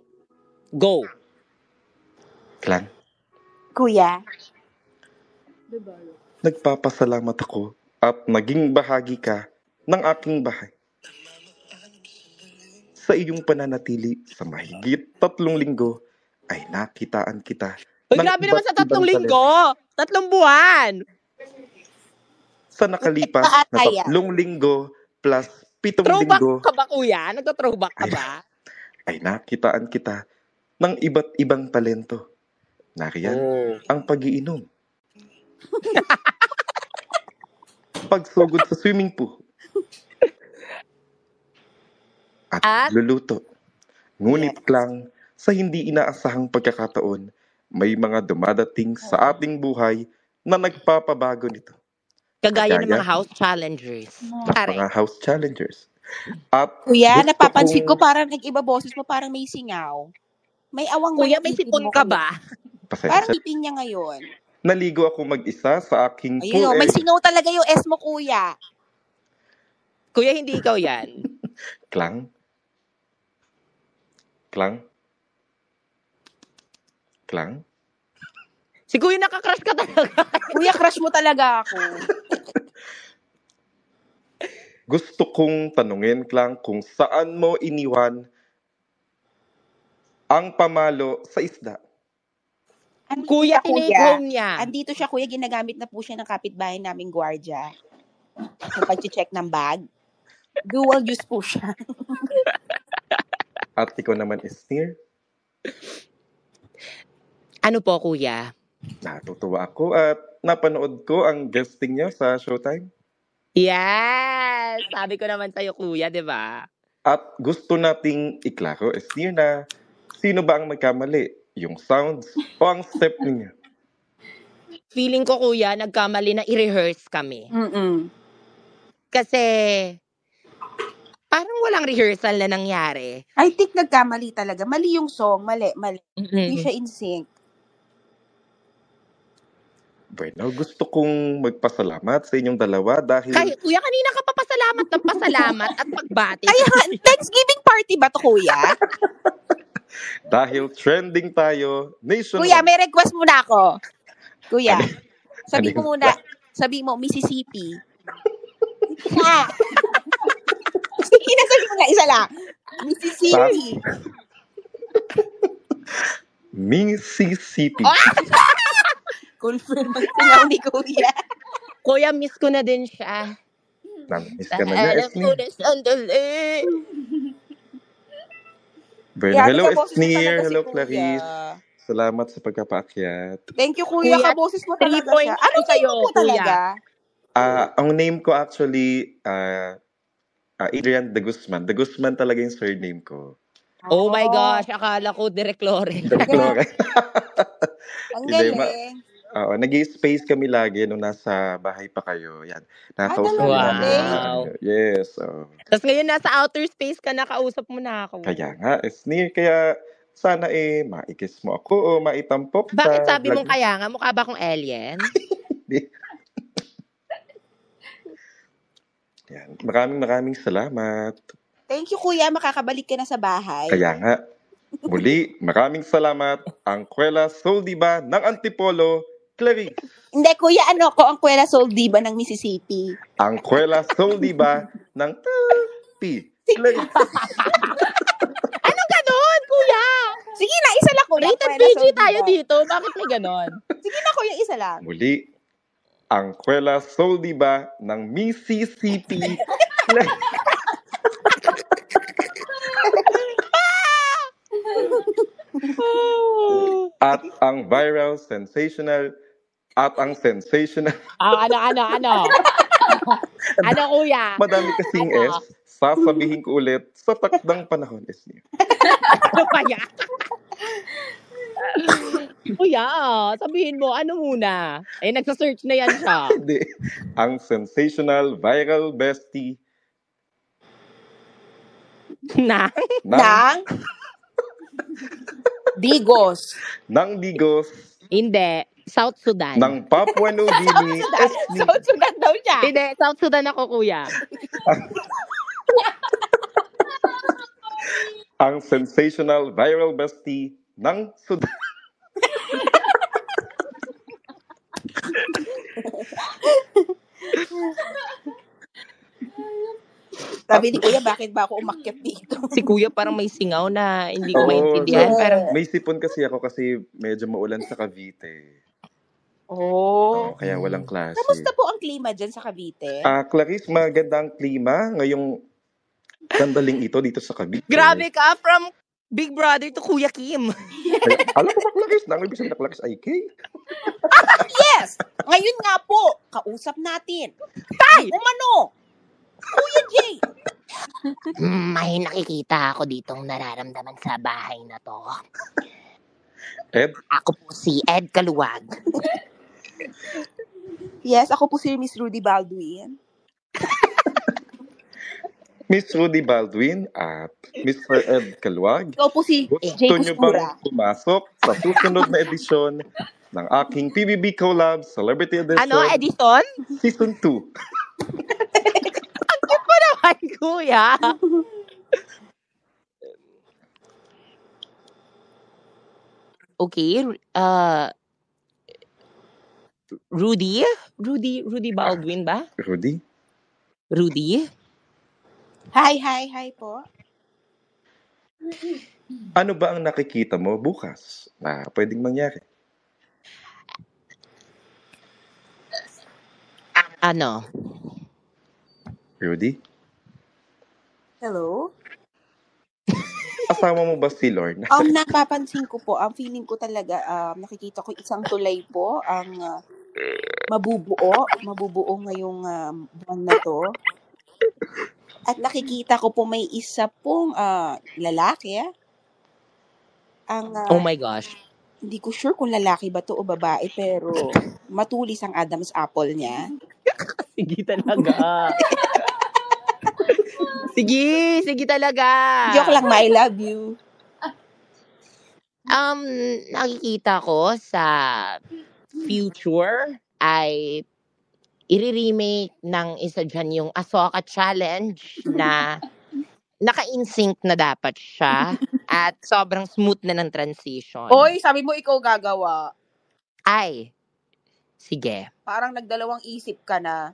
Go. Klang, Kuya. nagpapasalamat ako at naging bahagi ka ng aking bahay. Sa iyong pananatili sa mahigit 3 linggo ay nakitaan kita Uy, ng grabe naman iba't sa 3 ibang linggo. 3 buwan. sa nakalipas na 3 linggo plus 7 Throwback linggo ka ba kuya? Nagto-throwback ka ba? ay nakitaan kita ng iba't ibang talento. Nariyan Oh. ang pag-iinom. Pagsugod sa swimming pool. At luluto. Ngunit lang, sa hindi inaasahang pagkakataon, may mga dumadating sa ating buhay na nagpapabago nito. Kagaya ng Kagaya? mga house challengers. Pare. Mga house challengers. At Kuya, gusto napapansin ko kong- parang nag-iba boses mo, parang may singaw. May awang Kuya, may ipin sipon mo, ka Kuya. ba? Parang Pasensya. ipin niya ngayon. Naligo ako mag-isa sa aking Ayun, pool may egg. singaw talaga yung S mo, Kuya. Kuya, hindi ikaw yan. Klang? Klang? Klang? Si kuya nakakrush ka talaga. Kuya, crush mo talaga ako. Gusto kong tanungin, Klang, kung saan mo iniwan ang pamalo sa isda. Andito Kuya, siya, tinake home niya. Andito siya, Kuya. Ginagamit na po siya ng kapitbahay naming gwardiya. Sa pag-check ng bag. Dual use po siya. At ikaw naman, Esnir, Ano po kuya? natutuwa ako at napanood ko ang guesting niya sa Showtime. Yes! Sabi ko naman sa'yo kuya, di ba? At gusto nating iklaro, Esnir, na sino ba ang nagkamali? Yung sounds o ang step niya? feeling ko kuya, nagkamali na i-rehearse kami. Kasi, parang walang rehearsal na nangyari. I think nagkamali talaga. Mali yung song. Mali. Hindi siya in sync. Bueno, gusto kong magpasalamat sa inyong dalawa dahil... Kuya, kanina ka papasalamat ng pasalamat at pagbati. Kaya Thanksgiving party ba to, kuya? Dahil trending tayo nationwide. Kuya, may request muna ako. Kuya, sabi Ano mo muna, sabi mo, Mississippi. Sige na, sabi mo na, isa lang. Mississippi. Mississippi. Confirm ang sinaw ni kuya. Kuya, miss ko na din siya. Namiss ka na niya, Alam ko Esnir. na sandali. Bueno, Grabe, hello, kaboses mo Esnir. talaga si Hello, kuya. Clarice. Salamat sa pagkapaakyat. Thank you, kuya. Kuya, Kaboses mo 3 talaga siya. points Ano po name sa'yo, mo po kuya. talaga? Ang name ko actually, Adrian De Guzman. De Guzman talaga yung surname ko. Oh my gosh, akala ko Direk Loren. Flora. Ang Hindi, galing. nag-i-space kami lagi nung nasa bahay pa kayo. Yan. Nakausap talaga? namin Wow. kayo. Yes. Tapos ngayon nasa outer space ka, nakausap mo na ako. Kaya nga, Esnir. Kaya sana maikis mo ako o maitampok sa Bakit sabi vlog mong kaya nga? Mukha ba akong alien? Yan. Maraming salamat. Thank you, kuya. Makakabalik ka na sa bahay. Kaya nga, muli, maraming salamat ang Kuwela Soul Diva ng Antipolo, Clarice. Hindi, kuya, ano ko ang Kuwela Soul Diva ng Mississippi. Ang Kuwela Soul Diva ng Tapi, Clarice. Anong ganon, kuya? Sige na, isa lang, kuya. Rated Kuwela PG Soul tayo Diva. dito. Bakit may ganon? Sige na, kuya, isa lang. Muli, ang Kuwela Soul Diva ng Mississippi, Clarice. At ang viral, sensational, Ano? Ano, kuya? madami kasing Ano? S, sasabihin ko ulit sa takdang panahon, Esnir. Ano kaya? Kuya, sabihin mo, ano muna? Nagsa-search na yan siya. Hindi. Ang sensational, viral bestie Na? Nang Digos. ng Digos, Hindi. South Sudan. ng Papua New Guinea, Esnir. South Sudan daw siya. Hindi, South Sudan ako, kuya. Ang sensational, viral bestie ng Sudan. Sabi ni kuya, bakit ba ako umakyat dito? Si kuya parang may singaw na hindi ko Oo, maintindihan. so- Parang, May sipon kasi ako kasi medyo maulan sa Cavite. Oh. Kaya walang klase. Kamusta po ang klima dyan sa Cavite? Clarice, magandang klima ngayong sandaling ito dito sa Cavite. grabe ka from Big Brother to Kuya Kim. Alam mo ba, Clarice, na ang ibig sabihin na Clarice ay gay? Yes! Ngayon nga po, kausap natin. Tay! Umano! Kuya Jay! May nakikita ako ditong nararamdaman sa bahay na to. Ed? Ako po si Ed Kaluwag. Yes, ako po si Miss Rudy Baldwin. Miss Rudy Baldwin at Mr. Ed Calwag. Ikaw po si Jay Gusto nyo bang Costura. pumasok sa susunod na edisyon ng aking PBB Collab Celebrity Edition Ano, Edison? Season 2? Ay, kuya. Okay, Rudy Baldwin ba? Rudy? Rudy? Hi po. Ano ba ang nakikita mo bukas na pwedeng mangyari? Ano? Rudy? Hello? Asama mo ba si Lorna? Napapansin ko po, ang feeling ko talaga, nakikita ko isang tulay po, ang mabubuo ngayong buwan na to. At nakikita ko po may isa pong lalaki. Oh my gosh. Hindi ko sure kung lalaki ba to o babae, pero matulis ang Adam's apple niya. Sige talaga. Sige talaga. Joke lang, ma, I love you. Nakikita ko sa future ay i-remake ng isa dyan yung Ahsoka Challenge na naka-insync na dapat siya at sobrang smooth na ng transition. Oy, sabi mo ikaw gagawa. Ay, sige. Parang nagdalawang isip ka na.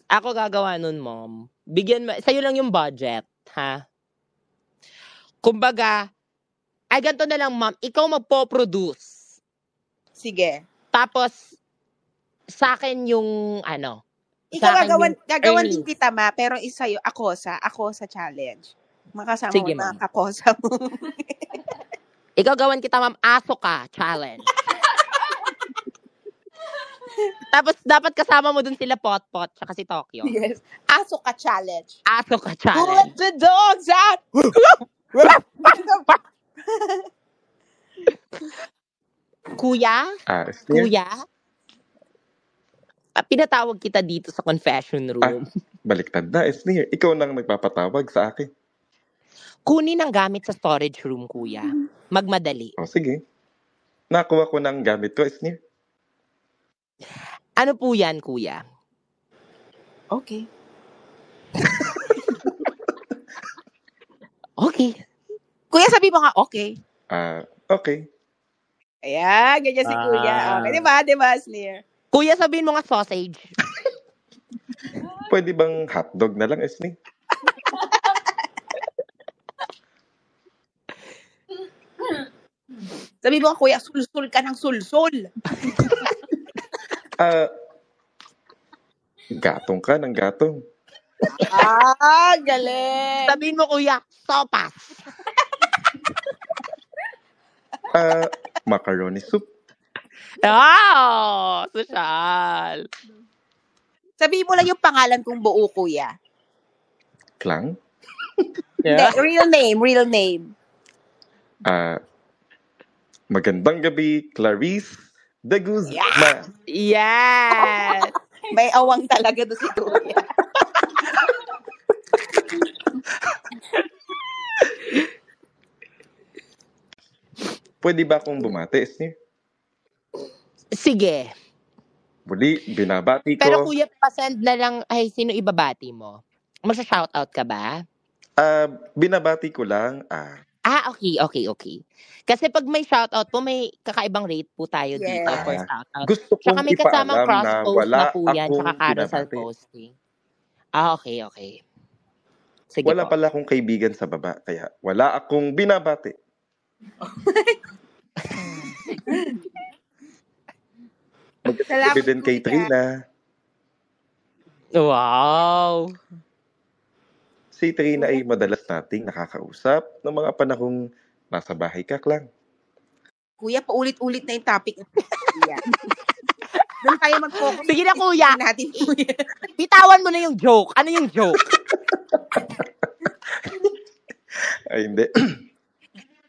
Ako gagawa nun, Mom. Bigyan mo, sa'yo lang yung budget, ha? Kumbaga, ay ganito na lang, Mom, ikaw magpo-produce. Sige. Tapos, sa akin yung, ano, Ikaw sa akin gagawan yung din kita, ma, pero isayo, ako sa challenge. Makasama Sige, mo ma'am. na kakosa mo. Ikaw gawan kita, Ma'am, Ahsoka Challenge. Tapos, dapat kasama mo dun sila Potpot tsaka si Tokyo. Yes. Ahsoka Challenge. Ahsoka Let Challenge. the dogs out! Kuya? Kuya? Pinatawag kita dito sa confession room. Baliktad na, Esnir. Ikaw nang nagpapatawag sa akin. Kunin ang gamit sa storage room, Kuya. Magmadali. O, sige. Nakuha ko ng gamit ko, Esnir. Ano po yan, Kuya? Okay. Okay. Kuya, sabi mo nga, okay. Okay. Ayan, ganyan si Kuya. Okay, diba, Snir? Kuya, sabihin mo nga sausage. Pwede bang hotdog na lang, Esnir? Sabi mo nga, Kuya, sulsul ka ng sulsul. Gatong ka ng gatong. Galing. Sabihin mo, Kuya, sopas. Macaroni soup. Social. Sabihin mo lang yung pangalan kong buo, Kuya. Klang. Hindi, real name. Magandang gabi, Clarice de Guzman. Yes. May awang talaga doon si Kuya. Pwede ba akong bumati, Esnir? Sige. Muli, binabati ko. Pero Kuya, pasend na lang, ay, sino ibabati mo? Magsa-shoutout ka ba? Binabati ko lang. Okay. Kasi pag may shoutout po, may kakaibang rate po tayo dito for shoutout. Gusto kong Tsaka may kasamang ipaalam na cross-post wala na po yan, akong tsaka carousel binabati. posting. Okay. Sige Wala po. pala akong kaibigan sa baba, kaya wala akong binabati. Magkakabi din kay Trina. Wow. Si Trina ay madalas nating nakakausap ng mga panahong nasa bahay ka lang. Kuya, paulit-ulit na yung topic. Doon tayo mag-focus. Sige na, Kuya. Natin, Kuya. Bitawan mo na yung joke. Ano yung joke? Ay, hindi.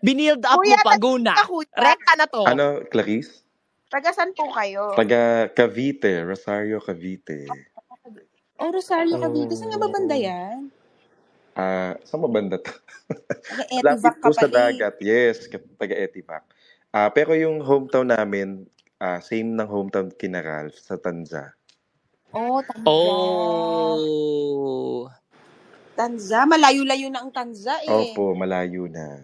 Binild up Kuya, mo pa, Guna. Kuya. Rekta na to. Ano, Clarice? Taga-san po kayo? Taga Cavite, Rosario, Cavite. Rosario, Cavite. Saan nga ba banda yan? Saan mabanda to? Taga-Etivac Lapit ka po sa pala. dagat. Yes, taga-Etivac. Pero yung hometown namin, same ng hometown kina Ralph, sa Tanza. Tanza. Tanza, malayo-layo na ang Tanza eh. Opo, malayo na.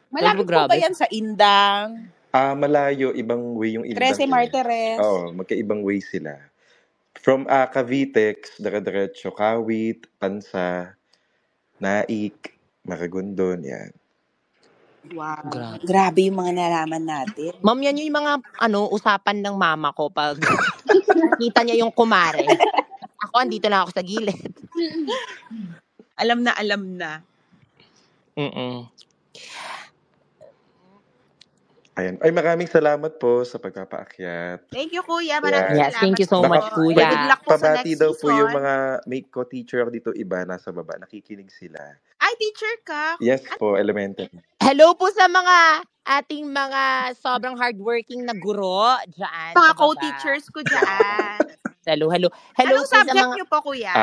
Malapit po ba yan sa Indang? Malayo, ibang way yung Indang. 13 Martires. Oo, magkaibang way sila. From Cavite, dire-diretso, Kawit, Tansa, Naik, Maragondon, yan. Wow. Grabe yung mga nalaman natin. Ma'am, yan yung mga usapan ng mama ko pag nakita niya yung kumare. Ako, andito na ako sa gilid. Alam na. Ayan. Ay, maraming salamat po sa pagpapaakyat. Thank you, Kuya. Maraming Yes, salamat. thank you so much, Kuya. Good luck po sa Pabati next daw po season. yung mga may co-teacher dito iba nasa baba. Nakikinig sila. Ay, teacher ka. Yes po, elementary. Hello po sa mga ating mga sobrang hardworking na guro dyan Mga sa baba. co-teachers ko dyan. Hello, hello. Hello Anong po sa subject mga... niyo po, kuya?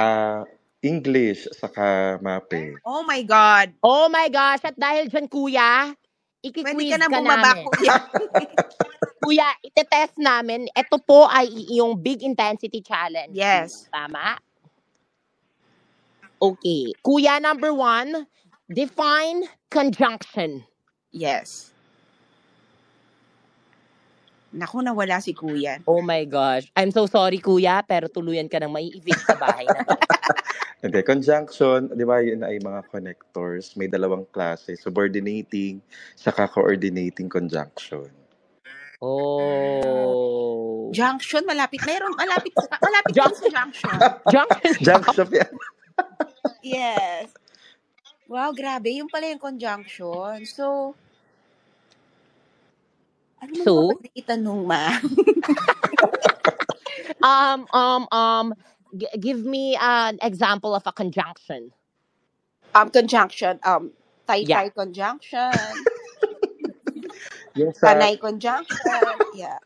English, saka MAPE. Oh my God. Oh my gosh, at dahil dyan kuya, Pwede iki-quiz ka na ka bumaba, namin. kuya. Kuya, itetest namin. Ito po ay yung Big Intensity Challenge. Yes. Tama? Okay. Kuya, number 1, define conjunction. Yes. Naku, nawala si kuya. Oh my gosh. I'm so sorry, kuya, pero tuluyan ka nang mai-evict sa bahay na to. Okay, conjunction, di ba yun ay mga connectors. May dalawang klase, subordinating, saka coordinating conjunction. Oh. Junction, malapit. Malapit din sa junction. Junction. Junction yan. Yes. Wow, grabe. Yung pala yung conjunction. So, ano mo So? pwede itanong, ma? Give me an example of a conjunction. Conjunction. Tai-tai conjunction. Yung sa... Panay conjunction. Yeah.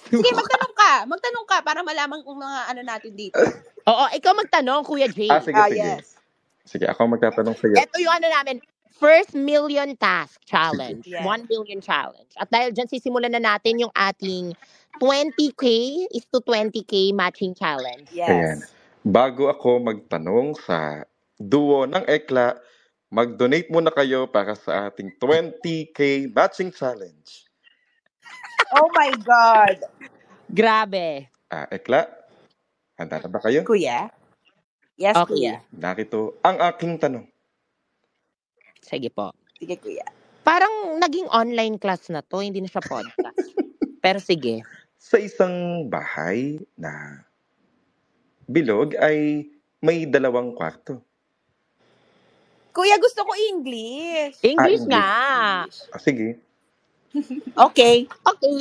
Sige, magtanong ka para malaman kung mga ano natin dito. Oo, ikaw magtanong, Kuya Jay. Sige. Yes. Sige, ako magtatanong sa iyo. Ito yung ano namin, first million task challenge. Yes. 1 million challenge. At dahil dyan, sisimulan na natin yung ating 20K is to 20K matching challenge. Yes. Ayan. Bago ako magtanong sa duo ng Ekla, mag-donate muna kayo para sa ating 20K matching challenge. Oh my God. Grabe. Ekla, handa na ba kayo? Kuya? Yes, Okay. kuya. Narito ang aking tanong. Sige po. Sige, kuya. Parang naging online class na to, hindi na siya podcast. Pero sige. Sa isang bahay na bilog ay may 2 kwarto. Kuya, gusto ko English. English English. nga. Sige. Okay. Okay.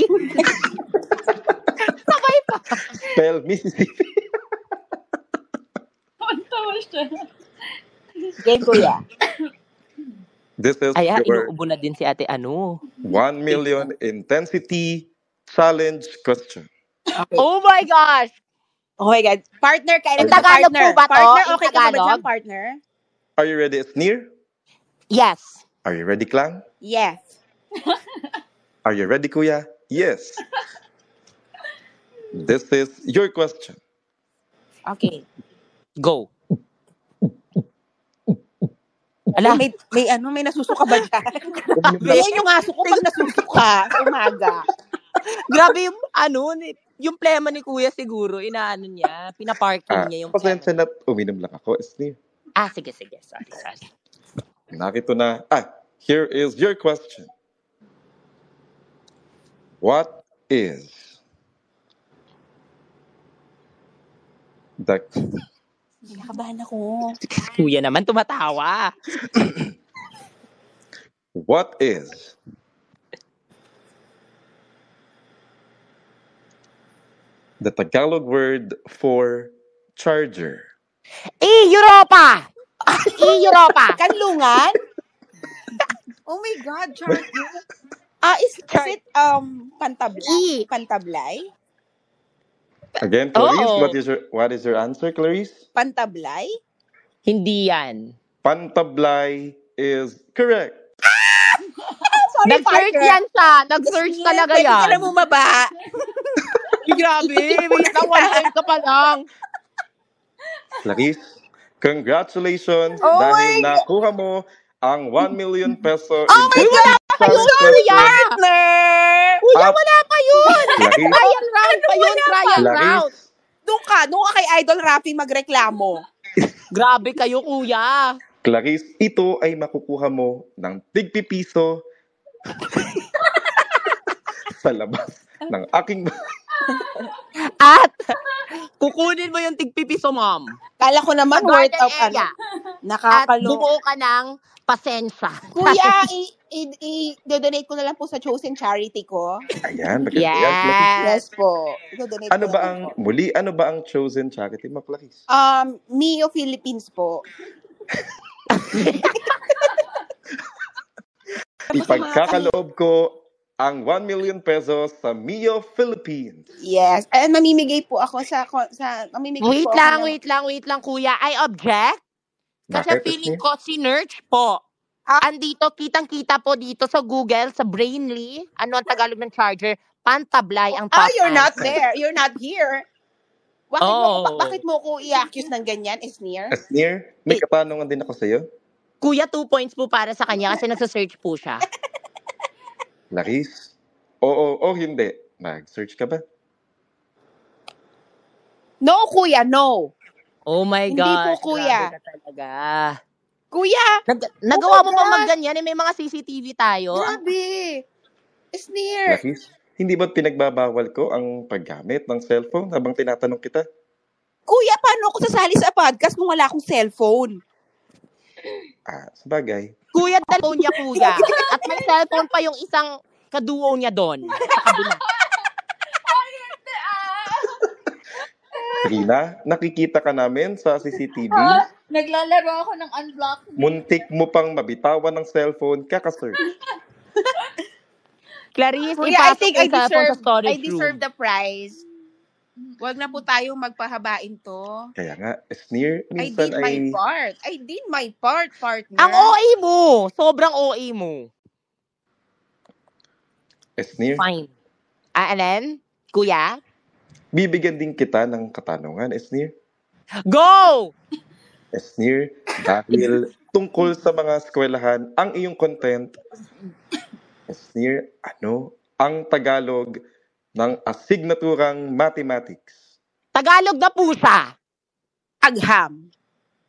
Sabay pa. Spell Mississippi. Tawa siya. Sige, kuya. This is Ay, your inuubo na din si ate ano. 1 million intensity challenge question. Okay. Oh my gosh! Oh my God. Partner, kailan In ka Tagalog partner? po ba to? Partner, In okay ka ba Tagalog? dyan, partner? Are you ready, Sneer? Yes. Are you ready, Klang? Yes. Are you ready, Kuya? Yes. This is your question. Okay. Go. Ala, May nasusuka ba dyan? Yan yung aso ko pag nasusuka sa umaga. grabe yung yung plema ni Kuya siguro, inaano niya, pinaparking niya yung Pasensya plema. na uminom lang ako, Sneer. Sige. Sorry. Narito na. Here is your question. What is the Nakabahan ako. Kuya naman tumatawa. What is the Tagalog word for charger? Europa! Kanlungan? Oh my God, charger. Is it pantablay? Pantablay? Again, Clarice, Oo. what is your answer, Clarice? Pantablay? Hindi yan. Pantablay is correct. Sorry, Nag-search partner. yan siya. Nag-search Yes, talaga pwede yan. ka na bumaba. Grabe, wait lang, 1 point ka pa lang. Clarice, congratulations Oh dahil my nakuha mo ang 1 million peso Oh my intensity God! challenge Sorry, question. partner! Kuya, Up. wala pa yun! Clarice, Trial round pa yun, trial round. Clarice, Doon ka kay Idol Rafi magreklamo. Grabe kayo, kuya. Clarice, ito ay makukuha mo ng tig-pipiso sa labas ng aking At kukunin mo yung tigpipiso, ma'am. Kala ko naman Sa worth garden of area. At nakakalo. bumuo ka ng pasensya. Kuya, i-donate ko na lang po sa chosen charity ko. Ayan, maganda yan, Clarice. Yes po. I-donate Ano ko ba na ang, lang po. muli, ano ba ang chosen charity mo, Clarice? Mio Philippines po. Ipagkakaloob ko ang 1 million pesos sa Mio Philippines. Yes. And mamimigay po ako mamimigay po ako Wait lang, kuya. I object. Kasi Bakit, feeling Esme? ko si Nurch po. Ah. Andito, kitang-kita po dito sa Google, sa Brainly. Ano ang Tagalog ng charger? Pantablay ang top you're not answer. there. You're not here. Bakit mo ko i-accuse ng ganyan, Esnir? Esnir, may katanungan din ako sa'yo. Kuya, 2 points po para sa kanya kasi nasa-search po siya. Laris, oo o hindi. Nag-search ka ba? No, kuya, no. Oh my Hindi God. po, kuya. Grabe ka talaga. Kuya! Nagawa mo God. pa magganyan? May mga CCTV tayo. Grabe. Esnir. Laris, hindi ba't pinagbabawal ko ang paggamit ng cellphone habang tinatanong kita? Kuya, paano ako sasali sa podcast kung wala akong cellphone? Sabagay. Kuya, cellphone niya, kuya. At may cellphone pa yung isang kaduo niya doon. Sa kabila. Rina, nakikita ka namin sa CCTV. Naglalaro ako ng unblock. Muntik mo pang mabitawan ng cellphone, kaka-search. Clarice, Kuya, I ipasok think yung cellphone sa storage I deserve room. the prize. Wag na po tayong magpahabain to. Kaya nga, Esnir, I minsan did my part. I did my part, partner. Ang OA mo. Sobrang OA mo. Esnir, Fine. Alin? Kuya? bibigyan din kita ng katanungan, Esnir. Go! Esnir, dahil tungkol sa mga eskwelahan, ang iyong content, Esnir, ano ang Tagalog ng asignaturang mathematics? Tagalog na po siya. Agham.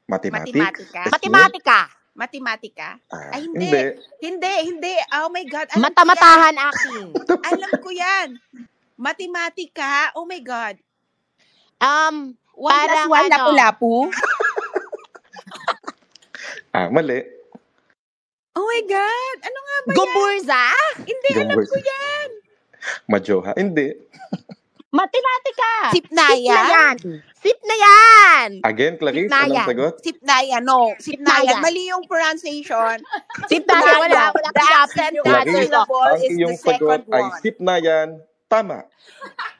Mathematics? Matematika. Matematika? Ay, Hindi. Hindi. Oh my God. Matamatahan acting. Alam ko yan. Matematika. Oh my God. 1 Parang plus 1, lapu-lapu. Mali. Oh my God. Ano nga ba yan? Gumburza? Hindi, alam ko yan. Majoha? Hindi. Matematika. Sipnayan. Sip na yan. Again, Clarice, Sipnayan. anong sagot? Sipnayan. No. Sipnayan. Sipnayan. Mali yung pronunciation. Sip na yan. Wala The kinapin yung accent answer Clarice, ko. ang is iyong the second sagot ay one. sipnayan. Tama.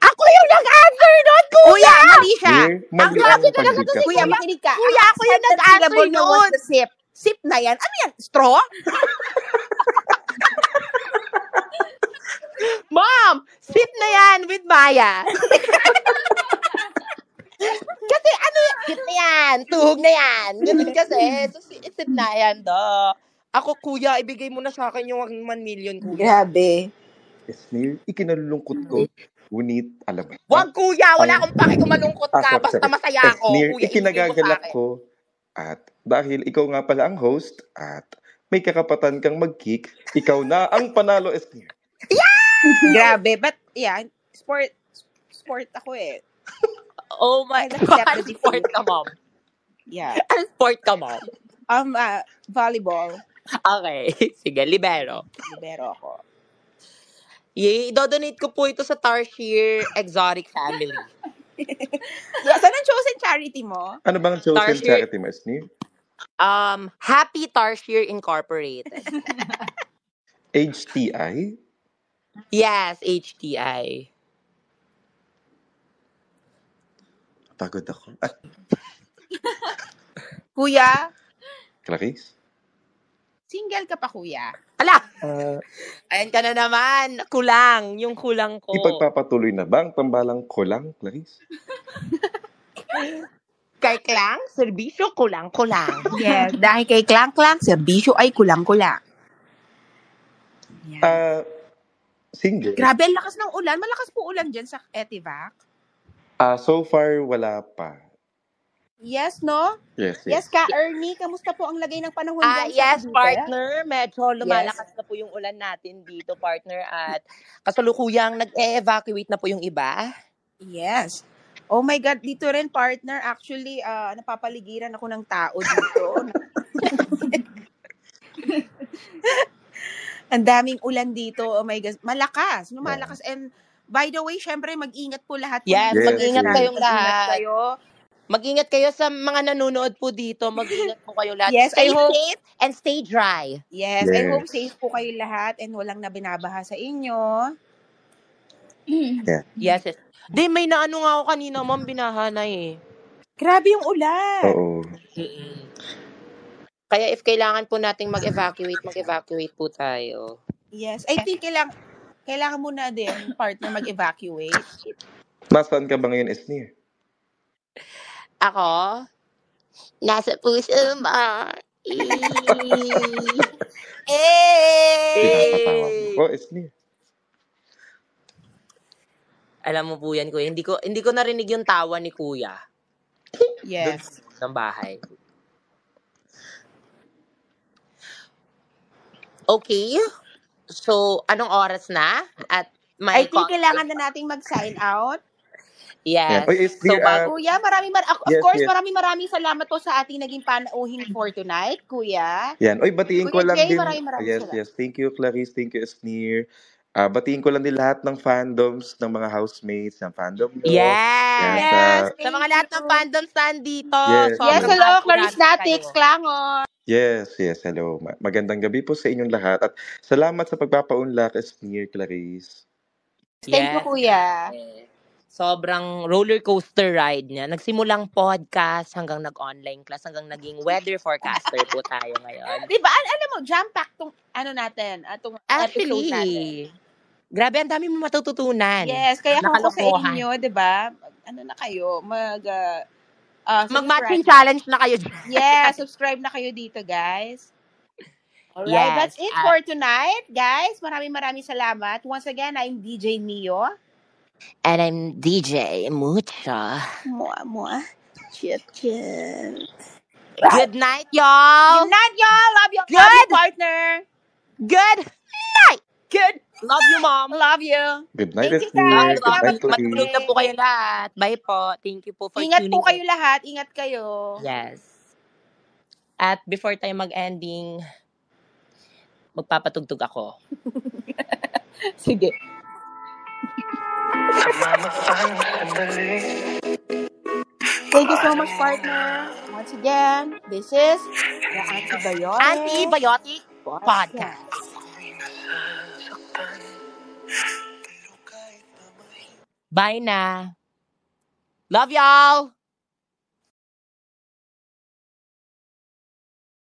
Ako yung nag-answer doon, kuya. Kuya, mali siya. Esnir, mali grabe ang talaga pagbigkas to si Kuya, mo. makinig ka. Kuya, ako yung Accepted nag-answer syllable niya was nun. the sip. Sip na yan. Ano yan? Straw? Mom, sip na yan with Maya. Kasi ano yan? Sip na yan. Tuhog na yan. Ganun kasi. So, sip na yan, Ako, kuya, ibigay mo na sa akin yung 1 million, kuya. Grabe. Esnir, ikinalulungkot ko. Ngunit, alam mo. Wag, kuya. Wala akong pake kung malungkot ka. Basta masaya ako. Esnir, Kuya, ikinagagalak ibigay mo sa akin. ko. At dahil ikaw nga pala ang host at may kakapatan kang mag-kick, ikaw na ang panalo, Esnir. Grabe. But, yeah, sport ako eh. Oh my Accept God. the defeat. Sport ka, mom. Yeah. Ano sport ka, mom? Volleyball. Okay. Sige, libero. Libero ako. I-donate ko po ito sa Tarsier Exotic Family. Yes, anong chosen charity mo? Ano bang chosen Tarsier. charity mo, Esnir? Happy Tarsier Incorporated. HTI? Yes, HTI. Pagod ako. Kuya, Clarice? single ka pa, kuya? Ala! Ayan ka na naman. Kulang. Yung kulang ko. Ipagpapatuloy na ba ang tambalang kulang, Clarice? Kay Klang, serbisyo kulang-kulang. Yes. Dahil kay Klang-Klang, serbisyo ay kulang-kulang. Yeah. Single? Grabe, ang lakas ng ulan. Malakas po ulan dyan sa Etivac. So far, wala pa. Yes, no? Yes. Yes, Ka Ernie, kamusta po ang lagay ng panahon dyan sa Yes, Cavite? partner. Medyo lumalakas na po yung ulan natin dito, partner. At kasalukuyang nag-e-evacuate na po yung iba. Yes. Oh my God, dito rin, partner. Actually, napapaligiran ako ng tao dito. Ang daming ulan dito. Oh my God. Malakas. Lumalakas. And by the way, syempre, mag-ingat po lahat. Yes, Yes, mag-ingat yes. kayong Mag-ingat lahat. kayo. Mag-ingat kayo sa mga nanonood po dito. Mag-ingat po kayo lahat. Yes, I Stay hope. safe and stay dry. Yes, I hope Yes. safe po kayo lahat and walang nabinabaha sa inyo. Yeah. Yes, yes. Di, may naano nga ako kanina, ma'am, binaha na eh. Grabe yung ulan. Oo. Mm-mm. Kaya if kailangan po nating mag-evacuate po tayo. Yes, I think kailangan mo na din, partner, mag-evacuate. Nasaan ka ba ngayon, Esnir? Ako, nasa puso mo. Pinapatawa mo ko, Esnir. Alam mo po yan, kuya. Hindi ko narinig yung tawa ni kuya. Doon Yes. sa ng bahay. Okay. So, anong oras na? At I may think kailangan na nating mag-sign out. Yan. Yes. Oy, So, Esnir, Kuya, of yes, course, yes. maraming salamat po sa ating naging panauhin for tonight, Kuya. Yan. Oy, batiin ko Kuya lang Jay, din. maraming Yes, salamat. yes. Thank you, Clarice. Thank you, Esnir. Batiin ko lang din lahat ng fandoms ng mga housemates ng fandom nyo. Yan, yes. Yes, Sa thank mga lahat ng you. fandoms nandito, Yes, Yes, sobrang yes. mahal hello, po Clarice namin Natix, kayo. Klangon. Yes, yes. Hello. Magandang gabi po sa inyong lahat. At salamat sa pagpapaunlak, Esnir, Clarice. Thank you, Yes. Kuya. Sobrang roller coaster ride niya. Nagsimulang podcast hanggang nag-online class hanggang naging weather forecaster po tayo ngayon. Diba, alam mo, jam-pack tong natin, itong episode natin. Actually, grabe, ang dami mo matututunan. Yes, kaya kung ako sa Nakalokohan. inyo, diba, ano na kayo, Mag-matching subscribe. challenge na kayo dyan. Yes, subscribe na kayo dito, guys. Alright, Yes. that's it for tonight, guys. Maraming salamat. Once again, I'm DJ Mio. And I'm DJ Mucha. Mua. Chip. Good night, y'all. Good night, y'all. Love you. Good. Love you, partner. Good night. Good. Love you, mom. Love you. Good night, Thank you, Esnir. guys. Good night, Salamat po. Matulog na po Clarice. kayo lahat. Bye po. Thank you po for Ingat tuning po kayo in. lahat. Ingat kayo. Yes. At before tayo mag-ending, magpapatugtog ako. Sige. Thank you so much, partner. Once again, this is the Antibiotic Podcast. Bye na. Love y'all.